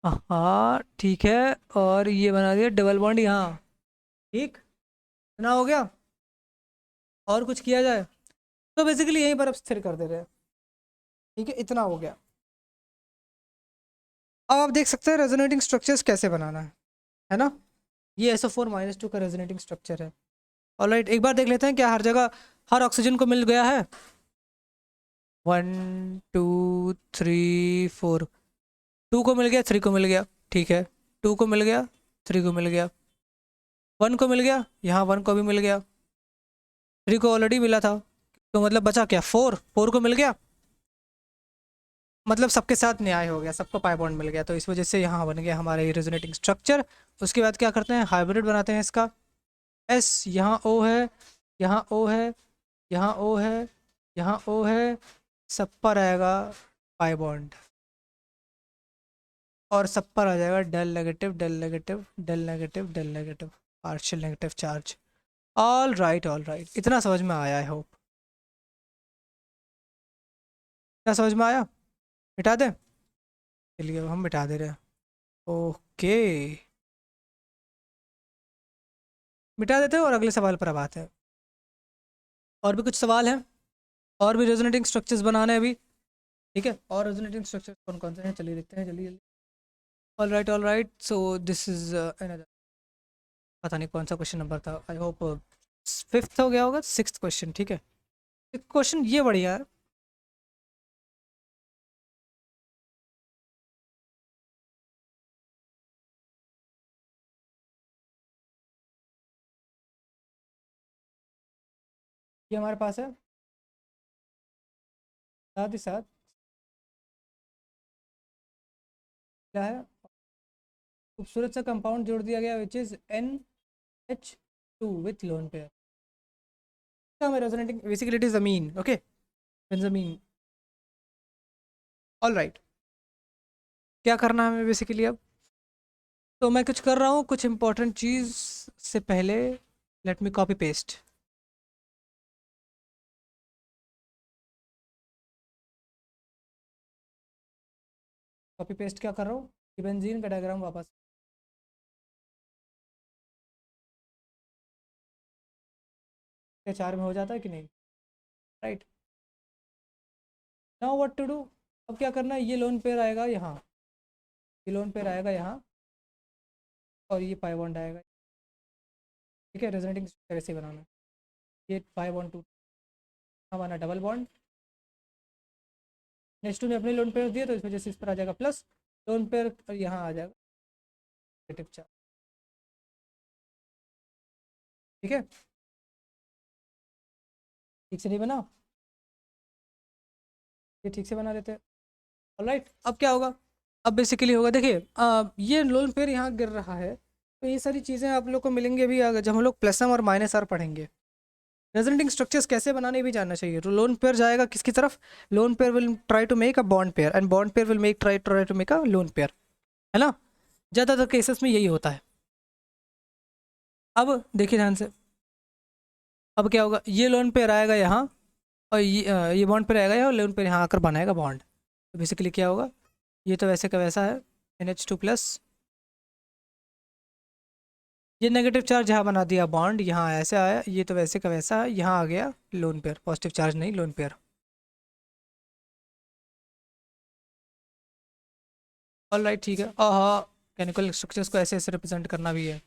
हाँ ठीक है, और ये बना दिया डबल बॉन्ड यहाँ, ठीक, इतना हो गया। और कुछ किया जाए तो बेसिकली यहीं पर अब स्थिर कर दे रहे हैं, ठीक है, इतना हो गया। अब आप देख सकते हैं रेजोनेटिंग स्ट्रक्चर्स कैसे बनाना है ना? ये SO4-2 का रेजोनेटिंग स्ट्रक्चर है। ऑलराइट, एक बार देख लेते हैं क्या हर जगह हर ऑक्सीजन को मिल गया है। 1 2 3 4, 2 को मिल गया, 3 को मिल गया, ठीक है, 2 को मिल गया, 3 को मिल गया, 1 को मिल गया, यहाँ 1 को भी मिल गया, 3 को ऑलरेडी मिला था, तो मतलब बचा क्या, 4 को मिल गया, मतलब सबके साथ न्याय हो गया, सबको पाई बॉन्ड मिल गया, तो इस वजह से यहाँ बन गया हमारा ये रेजोनेटिंग स्ट्रक्चर। उसके बाद क्या करते हैं, हाइब्रिड बनाते हैं इसका, एस यहाँ O है, यहाँ O है, यहाँ O है, यहाँ O है, सब पर आएगा पाई बॉन्ड, और सब पर आ जाएगा del negative del negative del negative del negative, partial negative charge. All right, all right, इतना समझ में आया, आई होप। क्या समझ में आया? मिटा दें? चलिए अब हम मिटा दे रहे हैं, ओके, मिटा देते हैं और अगले सवाल पर अब आते हैं। और भी कुछ सवाल हैं, और भी रेजोनेटिंग स्ट्रक्चर्स बनाने हैं अभी, ठीक है, और रेजोनेटिंग स्ट्रक्चर्स कौन कौन से हैं, चलिए देखते हैं, जल्दी जल्दी। All right, so this is another, पता नहीं कौन सा क्वेश्चन नंबर था, आई होप फिफ्थ हो गया होगा, सिक्स्थ क्वेश्चन, ठीक है। क्वेश्चन ये बढ़िया है, ये हमारे पास है, साथ ही साथ क्या है, खूबसूरत सा कंपाउंड जोड़ दिया गया which is NH2 with lone pair. Resonating basically it is amine, okay, benzamine. All right, क्या करना है हमें बेसिकली अब? तो मैं कुछ कर रहा हूँ, कुछ इंपॉर्टेंट चीज़ से पहले let me copy paste. Copy paste क्या कर रहा हूँ, बेंजीन का डायग्राम वापस, के 4 में हो जाता है कि नहीं, right. Now what to do, अब क्या करना है, ये लोन पेयर आएगा यहाँ, ये लोन पेयर आएगा यहाँ, और ये पाई बॉन्ड आएगा, ठीक है। रेजोनेटिंग कैसे बनाना है, ये पाई बॉन्ड टू हमारा डबल बॉन्ड, नेक्स्ट टू ने अपने लोन पेयर दिए तो इस वजह से इस पर आ जाएगा प्लस, लोन पेयर यहाँ आ जाएगा नेगेटिव चार्ज, ठीक है। ठीक से नहीं बना, ये ठीक से बना देते हैं। ऑलराइट, अब क्या होगा, अब बेसिकली होगा, देखिए ये लोन पेयर यहाँ गिर रहा है, तो ये सारी चीज़ें आप लोग को मिलेंगी अभी आगे जब हम लोग प्लस एम और माइनस आर पढ़ेंगे। रेजोनेटिंग स्ट्रक्चर्स कैसे बनाने भी जानना चाहिए। तो लोन पेयर जाएगा किसकी तरफ, lone pair will try to make a bond pair and bond pair will make try to make a lone pair, है ना। ज़्यादातर केसेस में यही होता है। अब देखिए ध्यान से, अब क्या होगा, ये लोन पेयर आएगा यहाँ, और ये बॉन्ड पेयर आएगा यहाँ, और लोन पेयर यहाँ आकर बनाएगा बॉन्ड। तो बेसिकली क्या होगा, ये तो वैसे का वैसा है NH2 प्लस, ये नेगेटिव चार्ज यहाँ बना दिया बॉन्ड, यहाँ ऐसे आया, ये तो वैसे का वैसा है, यहाँ आ गया लोन पेयर, पॉजिटिव चार्ज नहीं लोन पेयर। ऑल राइट, ठीक है। हाँ, केमिकल स्ट्रक्चर्स को ऐसे ऐसे रिप्रेजेंट करना भी है,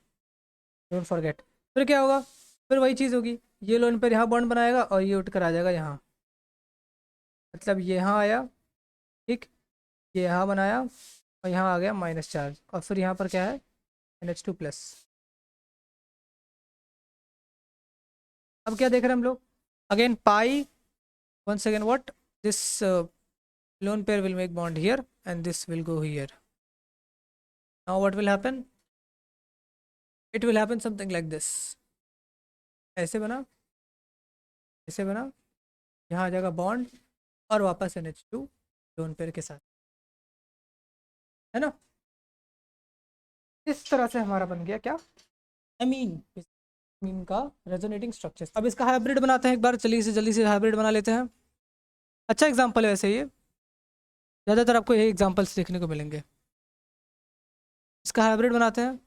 डोंट फॉरगेट। फिर क्या होगा, फिर वही चीज़ होगी, ये लोन पेयर यहाँ बॉन्ड बनाएगा और ये उठ कर आ जाएगा यहाँ, मतलब ये यहाँ आया, ठीक, ये यहाँ बनाया और यहाँ आ गया माइनस चार्ज, और फिर यहाँ पर क्या है NH2 प्लस। अब क्या देख रहे हैं हम लोग, again pi, once again what, this lone pair will make bond here and this will go here. Now what will happen, it will happen something like this, ऐसे बना, ऐसे बना, यहाँ आ जाएगा बॉन्ड और वापस NH2 लोन पेयर के साथ, है ना। इस तरह से हमारा बन गया क्या, अमीन, अमीन का रेजोनेटिंग स्ट्रक्चर। अब इसका हाइब्रिड बनाते हैं एक बार, चलिए इसे जल्दी से हाइब्रिड बना लेते हैं। अच्छा एग्जाम्पल है वैसे ये, ज़्यादातर आपको यही एग्जाम्पल्स देखने को मिलेंगे। इसका हाइब्रिड बनाते हैं,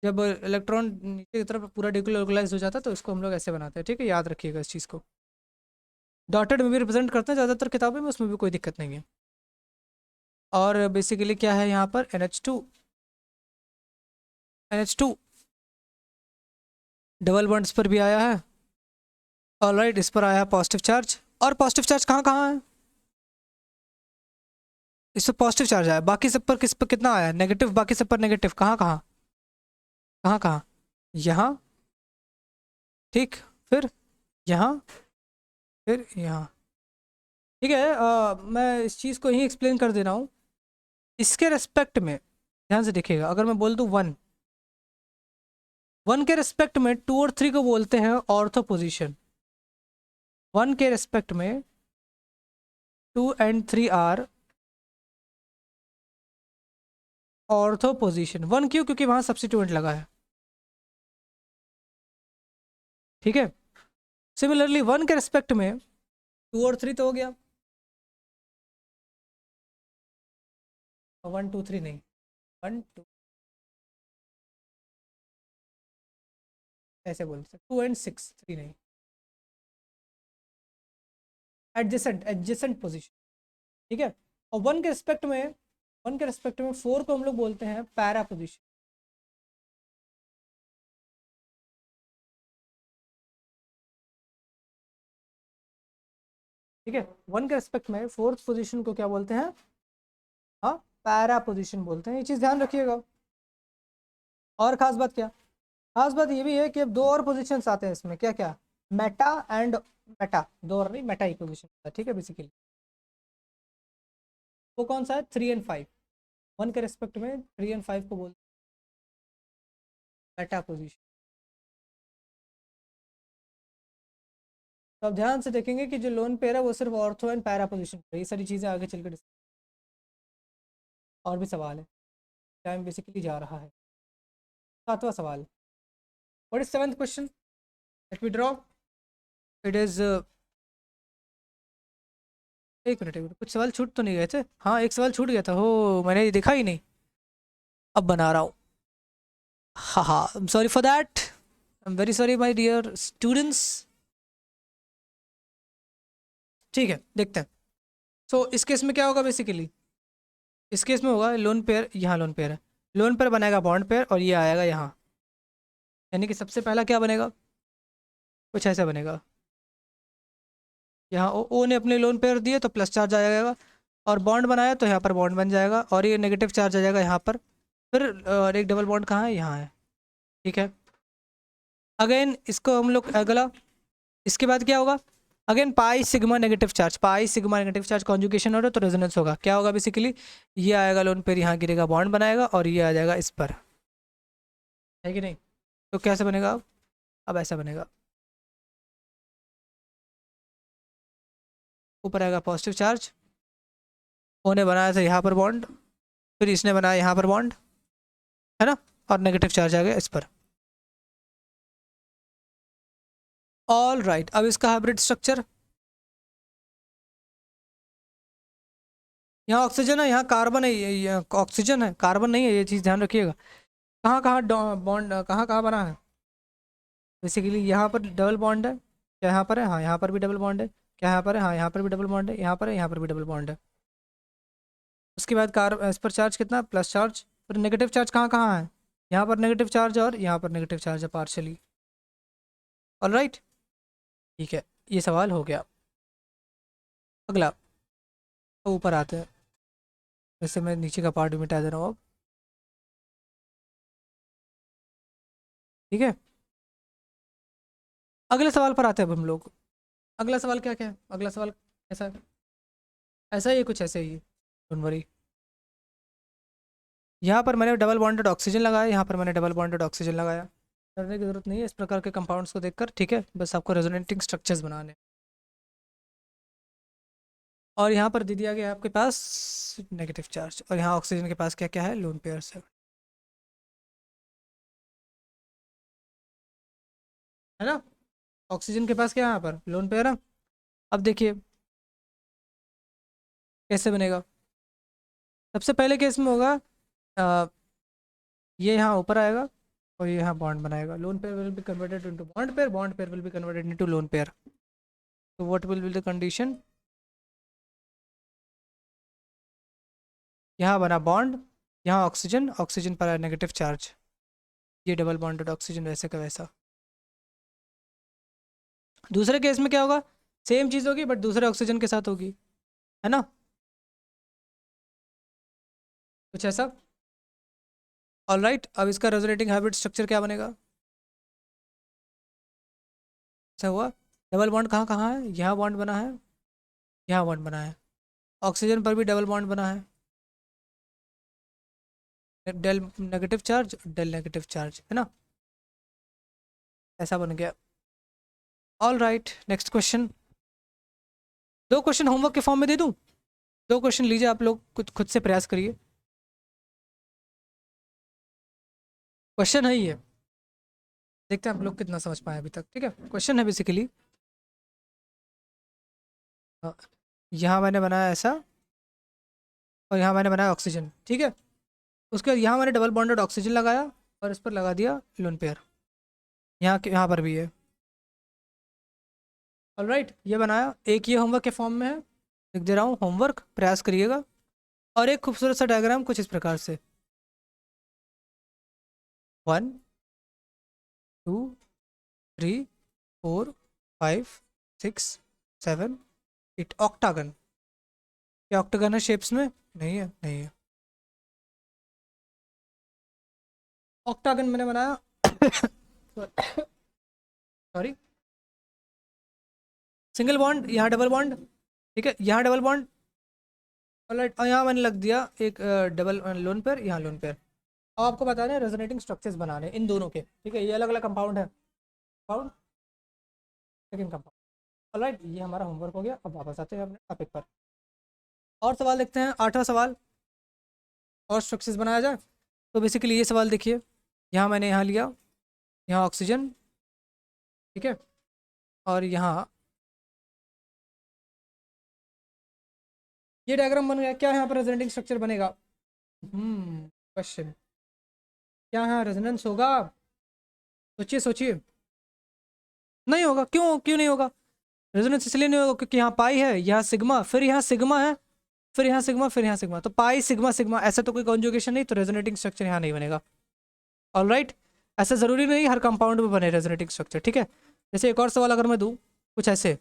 जब इलेक्ट्रॉन नीचे की तरफ पूरा डिलोकलाइज हो जाता है तो इसको हम लोग ऐसे बनाते हैं, ठीक है, याद रखिएगा इस चीज़ को। डॉटेड में भी रिप्रेजेंट करते हैं ज़्यादातर किताबों में, उसमें भी कोई दिक्कत नहीं है। और बेसिकली क्या है यहाँ पर NH2, NH2 डबल बॉन्ड्स पर भी आया है, ऑलराइट, इस पर आया है पॉजिटिव चार्ज, और पॉजिटिव चार्ज कहाँ कहाँ है, इस पर पॉजिटिव चार्ज आया, बाकी सब पर किस पर कितना आया नेगेटिव, बाकी सब पर नेगेटिव, कहाँ कहाँ, कहाँ कहाँ, यहाँ, ठीक, फिर यहाँ, फिर यहाँ, ठीक है। मैं इस चीज़ को ही एक्सप्लेन कर दे रहा हूँ, इसके रेस्पेक्ट में ध्यान से देखिएगा, अगर मैं बोल दूँ 1, 1 के रेस्पेक्ट में 2 और 3 को बोलते हैं ऑर्थो पोजिशन, 1 के रेस्पेक्ट में 2 एंड 3 आर ऑर्थो पोजिशन। 1 क्यों, क्योंकि वहाँ सब्स्टिट्यूएंट लगा है, ठीक है। सिमिलरली 1 के रेस्पेक्ट में 2 और 3 तो हो गया, 1 2 3 नहीं, 1 2 ऐसे बोल सकते, 2 एंड 6 3 नहीं, एडजेसेंट एडजेसेंट पोजीशन, ठीक है। और 1 के रिस्पेक्ट में, 1 के रिस्पेक्ट में 4 को हम लोग बोलते हैं पैरा पोजीशन, ठीक है। 1 के रिस्पेक्ट में 4th पोजीशन को क्या बोलते हैं, हाँ, पैरा पोजीशन बोलते हैं, ये चीज़ ध्यान रखिएगा। और खास बात क्या, खास बात ये भी है कि अब दो और पोजीशंस आते हैं इसमें, क्या क्या, मेटा एंड मेटा, दो और नहीं, मेटा ही पोजीशन है, ठीक है बेसिकली। वो कौन सा है, 3 और 5, 1 के रेस्पेक्ट में 3 और 5 को बोलते हैं मेटा पोजीशन। तो अब ध्यान से देखेंगे कि जो लोन पेयर है वो सिर्फ ऑर्थो एंड पैरा पोजीशन पर, ये सारी चीज़ें आगे चल कर और भी सवाल है, टाइम बेसिकली जा रहा है। 7वां सवाल, what is 7th question, let me draw, it is, एक मिनट, कुछ सवाल छूट तो नहीं गए थे, हाँ एक सवाल छूट गया था, हो मैंने ये देखा ही नहीं, अब बना रहा हूँ, हाँ हाँ, I am sorry for that, I am very sorry my dear students. ठीक है देखते हैं। सो इस केस में क्या होगा बेसिकली, इस केस में होगा लोन पेयर, यहाँ लोन पेयर है, लोन पेयर बनाएगा बॉन्ड पेयर और ये आएगा यहाँ, यानी कि सबसे पहला क्या बनेगा, कुछ ऐसा बनेगा, यहाँ ओ ने अपने लोन पेयर दिए तो प्लस चार्ज आ जाएगा, और बॉन्ड बनाया तो यहाँ पर बॉन्ड बन जाएगा, और ये नेगेटिव चार्ज आ जाएगा यहाँ पर, फिर और एक डबल बॉन्ड कहाँ है, यहाँ है, ठीक है। अगेन इसको हम लोग अगला, इसके बाद क्या होगा, again pi sigma negative charge, pi sigma negative charge conjugation हो रहा है तो रेजोनेंस होगा, क्या होगा बेसिकली, ये आएगा लोन पेयर यहाँ गिरेगा, बॉन्ड बनाएगा और ये आ जाएगा इस पर, है कि नहीं। तो कैसे बनेगा, अब ऐसा बनेगा, ऊपर आएगा पॉजिटिव चार्ज, ओ ने बनाया था यहाँ पर बॉन्ड, फिर इसने बनाया यहाँ पर बॉन्ड, है ना, और नेगेटिव चार्ज आ गया इस पर। ऑल राइट, अब इसका हाइब्रिड स्ट्रक्चर, यहाँ ऑक्सीजन है, यहाँ कार्बन है, ये ऑक्सीजन है, कार्बन नहीं है, ये चीज़ ध्यान रखिएगा। कहाँ कहाँ बॉन्ड, कहाँ कहाँ बना है, बेसिकली यहाँ पर डबल बॉन्ड है, क्या यहाँ पर है, हाँ यहाँ पर भी डबल बॉन्ड है, क्या यहाँ पर है, हाँ यहाँ पर भी डबल बॉन्ड है, यहाँ पर है, यहाँ पर भी डबल बॉन्ड है। उसके बाद इस पर चार्ज कितना, प्लस चार्ज, फिर नेगेटिव चार्ज कहाँ कहाँ है, यहाँ पर नेगेटिव चार्ज और यहाँ पर नेगेटिव चार्ज है पार्शली। ऑल राइट, ठीक है, ये सवाल हो गया। अगला, तो ऊपर आते हैं, वैसे मैं नीचे का पार्ट भी मिटा दे रहा हूँ अब, ठीक है। अगले सवाल पर आते हैं अब हम लोग। अगला सवाल क्या क्या है, अगला सवाल कैसा है, ऐसा ही है, कुछ ऐसे ही है, डोंट वरी। यहाँ पर मैंने डबल बॉन्डेड ऑक्सीजन लगाया, यहाँ पर मैंने डबल बॉन्डेड ऑक्सीजन लगाया, करने की जरूरत नहीं है इस प्रकार के कंपाउंड्स को देखकर, ठीक है, बस आपको रेजोनेटिंग स्ट्रक्चर्स बनाने। और यहाँ पर दे दिया गया आपके पास नेगेटिव चार्ज, और यहाँ ऑक्सीजन के पास क्या क्या है, लोन पेयर्स है ना, ऑक्सीजन के पास क्या है यहाँ पर, लोन पेयर है। अब देखिए कैसे बनेगा, सबसे पहले केस में होगा, अ, ये यहाँ ऊपर आएगा और ये यहाँ बॉन्ड बनाएगा, lone pair will be converted into bond pair, bond pair will be converted into lone pair. तो what will be the condition, यहाँ बना बॉन्ड, यहाँ ऑक्सीजन, ऑक्सीजन पर आया नेगेटिव चार्ज, ये डबल बॉन्डेड ऑक्सीजन वैसे का वैसा। दूसरे केस में क्या होगा, सेम चीज़ होगी बट दूसरे ऑक्सीजन के साथ होगी, है ना, कुछ ऐसा। ऑल राइट, अब इसका रेजोनेटिंग हाइब्रिड स्ट्रक्चर क्या बनेगा, ऐसा हुआ, डबल बॉन्ड कहाँ कहाँ है, यहाँ बॉन्ड बना है, यहाँ बॉन्ड बना है, ऑक्सीजन पर भी डबल बॉन्ड बना है, del negative charge, del negative charge, है ना, ऐसा बन गया। ऑल राइट, नेक्स्ट क्वेश्चन, दो क्वेश्चन होमवर्क के फॉर्म में दे दूं, दो क्वेश्चन लीजिए आप लोग, कुछ खुद से प्रयास करिए। क्वेश्चन है ये, देखते हैं आप लोग कितना समझ पाए अभी तक, ठीक है। क्वेश्चन है बेसिकली, यहाँ मैंने बनाया ऐसा और यहाँ मैंने बनाया ऑक्सीजन, ठीक है। उसके बाद यहाँ मैंने डबल बॉन्डेड ऑक्सीजन लगाया और इस पर लगा दिया लोन पेयर, यहाँ पर भी है। ऑलराइट, ये बनाया, एक ये होमवर्क के फॉर्म में है, लिख दे रहा हूँ होमवर्क, प्रयास करिएगा। और एक खूबसूरत सा डायग्राम कुछ इस प्रकार से, 1 2 3 4 5 6 7 8, ऑक्टागन, क्या ऑक्टागन है शेप्स में, नहीं है, नहीं है, ऑक्टागन मैंने बनाया सॉरी, सिंगल बॉन्ड, यहाँ डबल बॉन्ड, ठीक है, यहाँ डबल बॉन्ड, ऑलराइट, और यहाँ मैंने लग दिया एक डबल लोन पेयर, यहाँ लोन पेयर। अब आपको बता दें रेजोनेटिंग स्ट्रक्चर्स बनाने इन दोनों के, ठीक है, ये अलग अलग कंपाउंड है, कंपाउंड, सेकेंड कंपाउंड, ऑलराइट, ये हमारा होमवर्क हो गया। अब वापस आते हैं अपने टॉपिक पर, और सवाल देखते हैं, 8वां सवाल, और स्ट्रक्चर्स बनाया जाए। तो बेसिकली ये सवाल देखिए, यहाँ मैंने यहाँ लिया, यहाँ ऑक्सीजन, ठीक है, और यहाँ ये डायग्राम बन गया। क्या यहाँ पर रेजोनेटिंग स्ट्रक्चर बनेगा? क्वेश्चन, क्या यहाँ रेजोनेंस होगा? सोचिए सोचिए, नहीं होगा। क्यों क्यों नहीं होगा? रेजोनेंस इसलिए नहीं होगा क्योंकि यहाँ पाई है, यहाँ सिग्मा, फिर यहाँ सिग्मा है, फिर यहाँ सिग्मा, फिर यहाँ सिग्मा, तो पाई सिग्मा सिग्मा, ऐसा तो कोई कॉन्जुगेशन नहीं, तो रेजोनेटिंग स्ट्रक्चर यहाँ नहीं बनेगा। ऑलराइट, ऐसा जरूरी नहीं हर कंपाउंड में बने रेजोनेटिंग स्ट्रक्चर, ठीक है। जैसे एक और सवाल अगर मैं दूँ कुछ ऐसे,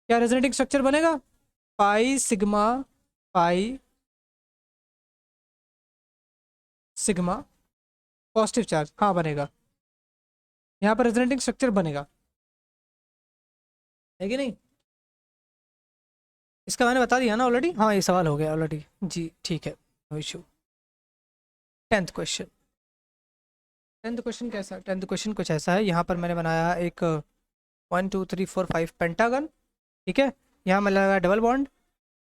क्या रेजोनेटिंग स्ट्रक्चर बनेगा? Pi sigma, pi sigma, positive charge, हाँ बनेगा, यहाँ पर रेजोनेटिंग स्ट्रक्चर बनेगा, है कि नहीं? इसका मैंने बता दिया ना ऑलरेडी, हाँ ये सवाल हो गया ऑलरेडी जी, ठीक है, no issue. 10th question, 10th question कैसा? 10th क्वेश्चन कुछ ऐसा है, यहाँ पर मैंने बनाया एक 1 2 3 4 5 पेंटागन, ठीक है, यहाँ मैंने लगाया डबल बॉन्ड,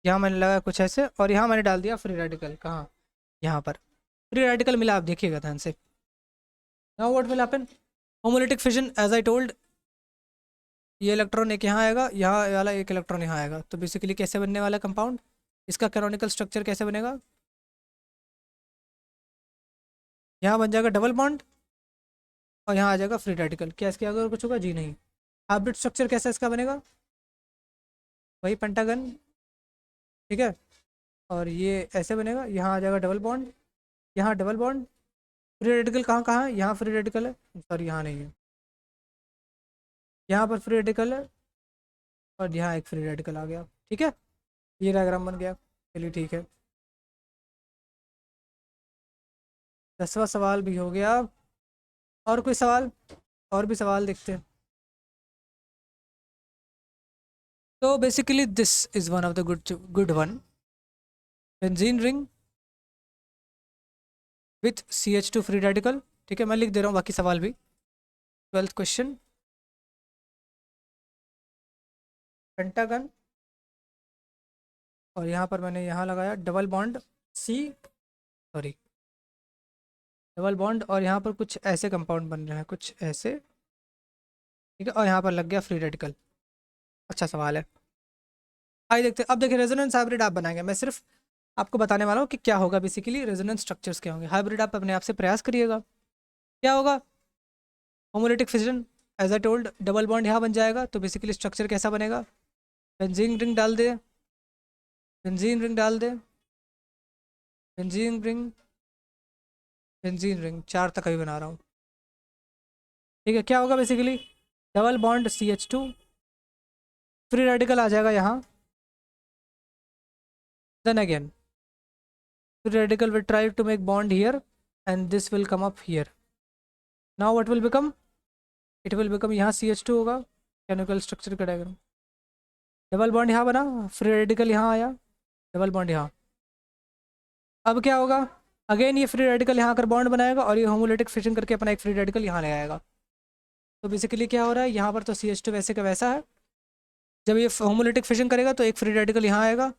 यहाँ मैंने लगाया कुछ ऐसे, और यहाँ मैंने डाल दिया फ्री रेडिकल। कहाँ? यहाँ पर फ्री रेडिकल मिला, आप देखिएगा ध्यान से। Now what will happen? Homolytic fission, as I told, ये इलेक्ट्रॉन एक यहाँ आएगा, यहाँ वाला एक इलेक्ट्रॉन यहाँ आएगा, तो बेसिकली कैसे बनने वाला कंपाउंड, इसका कैनोनिकल स्ट्रक्चर कैसे बनेगा? यहाँ बन जाएगा डबल बॉन्ड, और यहाँ आ जाएगा फ्री रेडिकल। क्या इसके आगे और कुछ होगा? जी नहीं। हाइब्रिड स्ट्रक्चर कैसा इसका बनेगा? वही पेंटागन, ठीक है, और ये ऐसे बनेगा, यहाँ आ जाएगा डबल बॉन्ड, यहाँ डबल बॉन्ड, फ्री रेडिकल कहाँ कहाँ है? यहाँ फ्री रेडिकल है, सॉरी यहाँ नहीं है, यहाँ पर फ्री रेडिकल है, और यहाँ एक फ्री रेडिकल आ गया, ठीक है, ये डायग्राम बन गया। चलिए ठीक है, 10वां सवाल भी हो गया। और कोई सवाल? और भी सवाल देखते हैं। तो basically this is one of the good one, benzene ring with CH2 free radical, ठीक है, मैं लिख दे रहा हूँ बाकी सवाल भी। 12th क्वेश्चन, पेंटागन, और यहाँ पर मैंने यहाँ लगाया double bond C, sorry double bond, और यहाँ पर कुछ ऐसे कंपाउंड बन रहे हैं, कुछ ऐसे, ठीक है, और यहाँ पर लग गया फ्री रेडिकल। अच्छा सवाल है, आइए देखते हैं। अब देखिए रेजोनेंस हाइब्रिड आप बनाएंगे, मैं सिर्फ आपको बताने वाला हूँ कि क्या होगा, बेसिकली रेजोनेंस स्ट्रक्चर्स क्या होंगे। हाइब्रिड आप अपने आप से प्रयास करिएगा। क्या होगा? Homolytic fission, as I told, double bond यहाँ बन जाएगा, तो बेसिकली स्ट्रक्चर कैसा बनेगा? बेंजीन रिंग डाल दे, बेंजीन रिंग डाल दे, बेंजीन रिंग, बेंजीन रिंग, 4 तक अभी बना रहा हूँ, ठीक है। क्या होगा basically? Double bond CH2, free radical आ जाएगा यहाँ, then again free radical will try to make bond here and this will come up here. Now what will become? It will become, यहाँ CH2 होगा, केमिकल स्ट्रक्चर का diagram, double bond यहाँ बना, free radical यहाँ आया, double bond यहाँ। अब क्या होगा? अगेन ये फ्री रेडिकल यहाँ आकर बॉन्ड बनाएगा, और ये होमोलिटिक फिशन करके अपना एक फ्री रेडिकल यहाँ ले आएगा। तो बेसिकली क्या हो रहा है, यहाँ पर तो CH2 वैसे का वैसा है, जब ये होमोलिटिक फिशन करेगा तो एक फ्री रेडिकल यहाँ आएगा,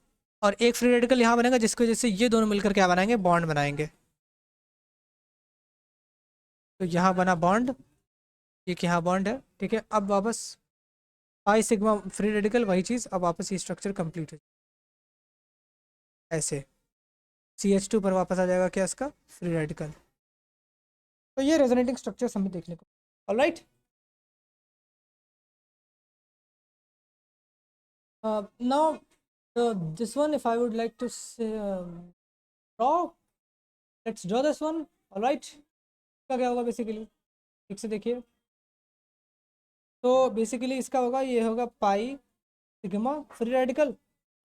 और एक फ्री रेडिकल यहाँ बनेगा, जिसकी वजह से ये दोनों मिलकर क्या बनाएंगे? बॉन्ड बनाएंगे। तो यहाँ बना बॉन्ड, ये यहाँ बॉन्ड है, ठीक है। अब वापस पाई सिग्मा फ्री रेडिकल, वही चीज़, अब वापस ये स्ट्रक्चर कंप्लीट है, ऐसे CH2 पर वापस आ जाएगा क्या? इसका फ्री रेडिकल। तो ये रेजोनेटिंग स्ट्रक्चर हमें देखने को, alright. Now this one, if I would like to say, draw, let's draw this one, alright। इसका क्या होगा बेसिकली, ठीक से देखिए। तो बेसिकली इसका होगा, ये होगा pi sigma free radical,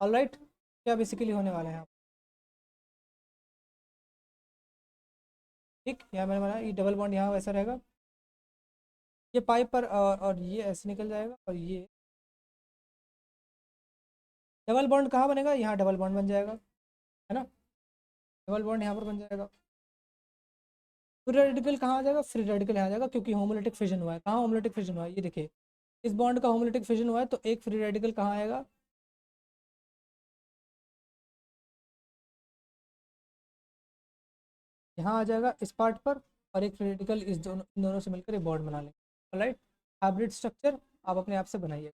alright. क्या बेसिकली होने वाला है यहाँ? ठीक, यहाँ मैंने बनाया, ये डबल बॉन्ड यहाँ वैसा रहेगा, ये पाइप पर और ये ऐसे निकल जाएगा, और ये डबल बॉन्ड कहाँ बनेगा, यहाँ डबल बॉन्ड बन जाएगा, है ना, डबल बॉन्ड यहाँ पर बन जाएगा। फ्री रेडिकल कहाँ आ जाएगा, फ्री रेडिकल यहाँ आ जाएगा, क्योंकि होमोलिटिक फिजन हुआ है। कहाँ होमोलिटिक फिजन हुआ है, ये देखिए, इस बॉन्ड का होमोलिटिक फिजन हुआ है, तो एक फ्री रेडिकल कहाँ आएगा, यहाँ आ जाएगा इस पार्ट पर, और एक फ्री रेडिकल इस दोनों, इन दोनों से मिलकर एक बॉन्ड बना लेंगे। राइट, हाइब्रिड स्ट्रक्चर आप अपने आप से बनाइए।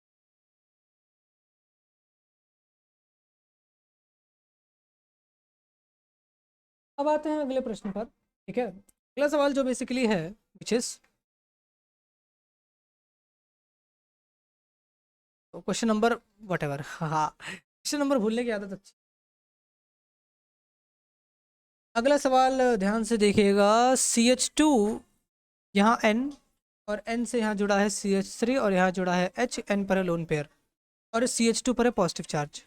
अब आते हैं अगले प्रश्न पर। ठीक है, अगला सवाल जो बेसिकली है, which is question number what ever, हाँ, क्वेश्चन नंबर भूलने की आदत अच्छी। अगला सवाल ध्यान से देखिएगा, CH2, यहाँ N, और N से यहाँ जुड़ा है CH3, और यहाँ जुड़ा है H, N पर है लोन पेयर, और CH2 पर है पॉजिटिव चार्ज।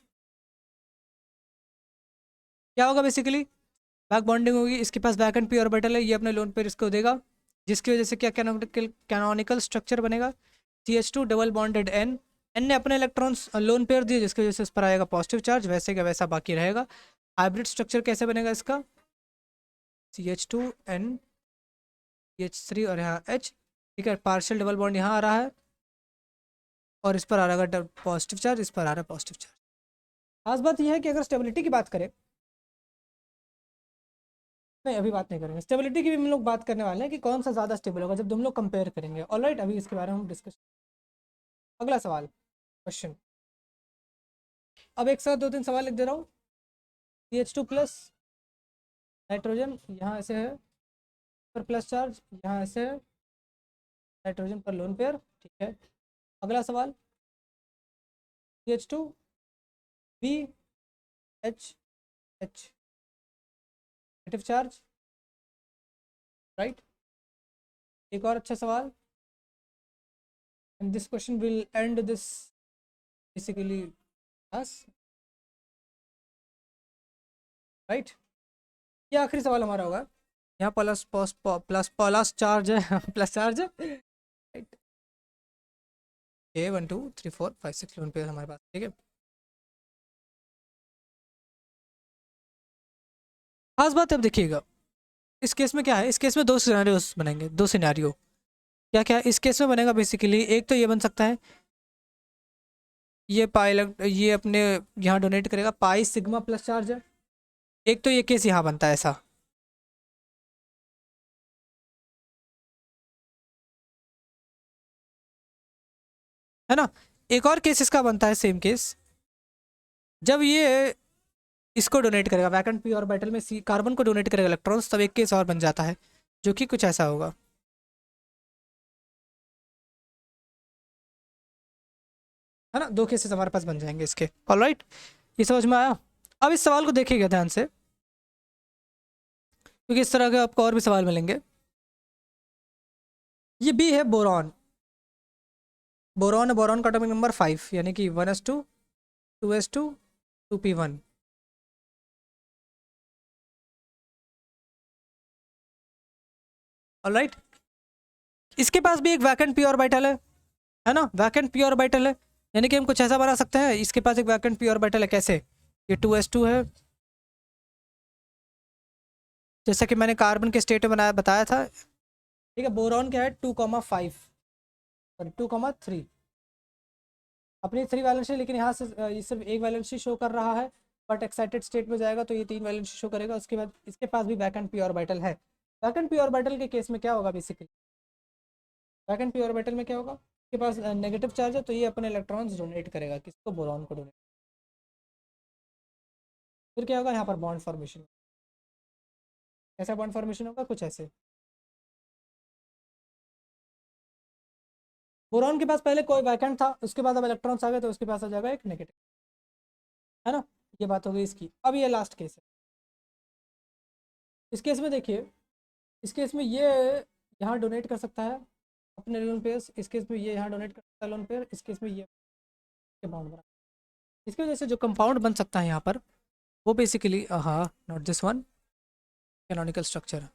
क्या होगा बेसिकली, बैक बॉन्डिंग होगी, इसके पास वैकेंट पी ऑर्बिटल है, ये अपने लोन पेयर इसको देगा, जिसकी वजह से क्या कैनोनिकल स्ट्रक्चर बनेगा, CH2 double bonded N, N ने अपने इलेक्ट्रॉन्स लोन पेयर दिए, जिसकी वजह से इस पर आएगा पॉजिटिव चार्ज, वैसे का वैसा बाकी रहेगा। हाइब्रिड स्ट्रक्चर कैसे बनेगा इसका, CH2 N, CH3 और यहाँ H, ठीक है, पार्शियल डबल बॉन्ड यहाँ आ रहा है, और इस पर आ रहा है पॉजिटिव चार्ज, इस पर आ रहा है पॉजिटिव चार्ज। खास बात यह है कि अगर स्टेबिलिटी की बात करें, नहीं अभी बात नहीं करेंगे, स्टेबिलिटी की भी हम लोग बात करने वाले हैं कि कौन सा ज़्यादा स्टेबल होगा जब हम लोग कंपेयर करेंगे। ऑलराइट, अभी इसके बारे में हम डिस्कस। अगला सवाल, क्वेश्चन, अब एक साथ दो तीन सवाल लिख दे रहा हूँ। CH2 प्लस नाइट्रोजन यहाँ ऐसे है, पर प्लस चार्ज यहाँ ऐसे है, नाइट्रोजन पर लोन पेयर, ठीक है। अगला सवाल, CH2 B H H, negative charge, right. एक और अच्छा सवाल, and this question will and this basically class, right. ये आखिरी सवाल हमारा होगा, यहाँ plus plus plus plus charge है प्लस चार्ज है, राइट। 1 2 3 4 5 6 लोन पेयर हमारे पास, ठीक है। खास बात अब देखिएगा, इस केस में क्या है, इस केस में दो सिनेरियोस बनेंगे, दो सिनेरियो। क्या क्या इस केस में बनेगा बेसिकली, एक तो ये बन सकता है, ये ये अपने यहाँ डोनेट करेगा, पाई सिग्मा प्लस चार्ज है। एक तो ये केस यहाँ बनता है ऐसा, है ना। एक और केस इसका बनता है, सेम केस, जब ये इसको डोनेट करेगा, वैकेंट पी ऑर्बिटल में सी कार्बन को डोनेट करेगा इलेक्ट्रॉन्स, तब एक केस और बन जाता है, जो कि कुछ ऐसा होगा, है ना। दो केसेस हमारे पास बन जाएंगे इसके। ऑलराइट, ये समझ में आया। अब इस सवाल को देखिएगा ध्यान से, क्योंकि इस तरह के आपको और भी सवाल मिलेंगे। ये बी है बोरॉन, बोरॉन है, बोरॉन का एटॉमिक नंबर 5, यानी कि 1s2 2s2 2p1। ऑलराइट, इसके पास भी एक वैकेंट पी ऑर्बिटल है ना, वैकेंट पी ऑर्बिटल है, यानी कि हम कुछ ऐसा बना सकते हैं, इसके पास एक वैकेंट पी ऑर्बिटल है, कैसे, ये 2s2 है, जैसा कि मैंने कार्बन के स्टेट में बनाया बताया था, ठीक है। बोरॉन क्या है, 2,5 सॉरी 2,3, अपनी 3 वैलेंसी, लेकिन यहाँ से ये सिर्फ एक वैलेंसी शो कर रहा है, बट एक्साइटेड स्टेट में जाएगा तो ये 3 वैलेंसी शो करेगा। उसके बाद इसके पास भी वैकेंट पी ऑर्बिटल है। वैकेंट पी ऑर्बिटल के केस में क्या होगा बेसिकली, वैकेंट पी ऑर्बिटल में क्या होगा, इसके पास नेगेटिव चार्ज है, तो ये अपने इलेक्ट्रॉन्स डोनेट करेगा, किसको, बोरॉन को डोनेट। फिर क्या होगा, यहाँ पर बॉन्ड फॉर्मेशन, कैसा बॉन्ड फॉर्मेशन होगा, कुछ ऐसे। बोरॉन के पास पहले कोई वैकेंट था, उसके बाद अब इलेक्ट्रॉन्स आ गए, तो उसके पास आ जाएगा एक नेगेटिव, है ना। ये बात हो गई इसकी। अब ये लास्ट केस है, इस केस में देखिए, इस केस में ये यहाँ डोनेट कर सकता है अपने लोन पेयर्स, इस केस में ये यहाँ डोनेट कर सकता है लोन पेयर, इस केस में ये कंपाउंड बना, इसकी वजह से जो कंपाउंड बन सकता है यहाँ पर, वो बेसिकली हाँ, not this one, canonical structure,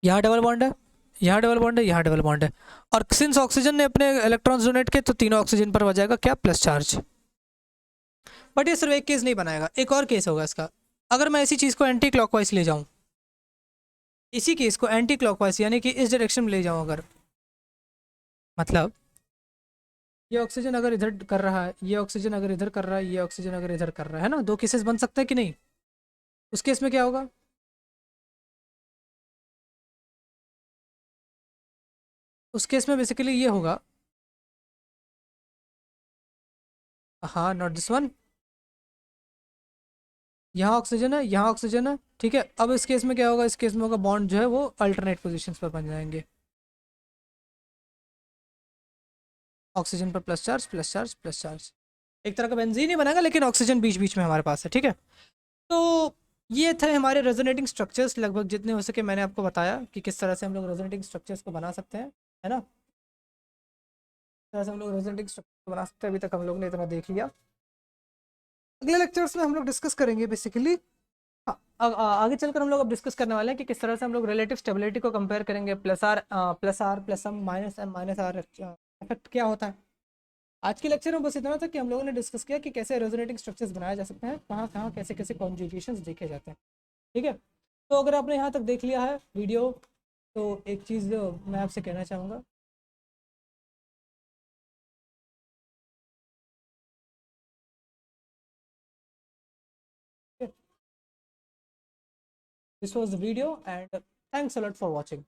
यहाँ डबल बॉन्ड है, यहाँ डबल बॉन्ड है, यहाँ डबल बॉन्ड है, और सिंस ऑक्सीजन ने अपने इलेक्ट्रॉन्स डोनेट किए तो तीनों ऑक्सीजन पर हो जाएगा क्या, प्लस चार्ज। बट ये सिर्फ एक केस नहीं बनाएगा, एक और केस होगा इसका। अगर मैं इसी चीज़ को एंटी क्लॉकवाइज ले जाऊँ, इसी केस को एंटी क्लॉकवाइज यानी कि इस डायरेक्शन में ले जाऊँ अगर, मतलब ये ऑक्सीजन अगर इधर कर रहा है, ये ऑक्सीजन अगर इधर कर रहा है, ये ऑक्सीजन अगर इधर कर रहा है ना, दो केसेस बन सकते हैं कि नहीं। उस केस में क्या होगा, उस केस में बेसिकली ये होगा, हाँ नॉट दिस वन, यहाँ ऑक्सीजन है, यहाँ ऑक्सीजन है, ठीक है। अब इस केस में क्या होगा, इस केस में होगा बॉन्ड जो है वो अल्टरनेट पोजीशंस पर बन जाएंगे, ऑक्सीजन पर plus charge plus charge plus charge, एक तरह का बेंजीन ही बनेगा लेकिन ऑक्सीजन बीच बीच में हमारे पास है, ठीक है। तो ये थे हमारे रेजोनेटिंग स्ट्रक्चर्स, लगभग जितने हो सके मैंने आपको बताया कि किस तरह से हम लोग रेजोनेटिंग स्ट्रक्चर्स को बना सकते हैं, है ना। इस तरह से हम लोग रेजोनेटिंग स्ट्रक्चर को बना सकते हैं, अभी तक हम लोग ने इतना देख लिया। अगले लेक्चर्स में हम लोग डिस्कस करेंगे बेसिकली, आगे चलकर हम लोग अब डिस्कस करने वाले हैं कि किस तरह से हम लोग रिलेटिव स्टेबिलिटी को कंपेयर करेंगे, plus M minus R effect क्या होता है। आज के लेक्चर में बस इतना था कि हम लोगों ने डिस्कस किया कि कैसे रेजोनेटिंग स्ट्रक्चर्स बनाए जा सकते हैं, कहाँ कहाँ कैसे कैसे कॉन्जुगेशंस देखे जाते हैं, ठीक है। तो अगर आपने यहाँ तक देख लिया है वीडियो, तो एक चीज़ मैं आपसे कहना चाहूँगा, this was the video and thanks a lot for watching.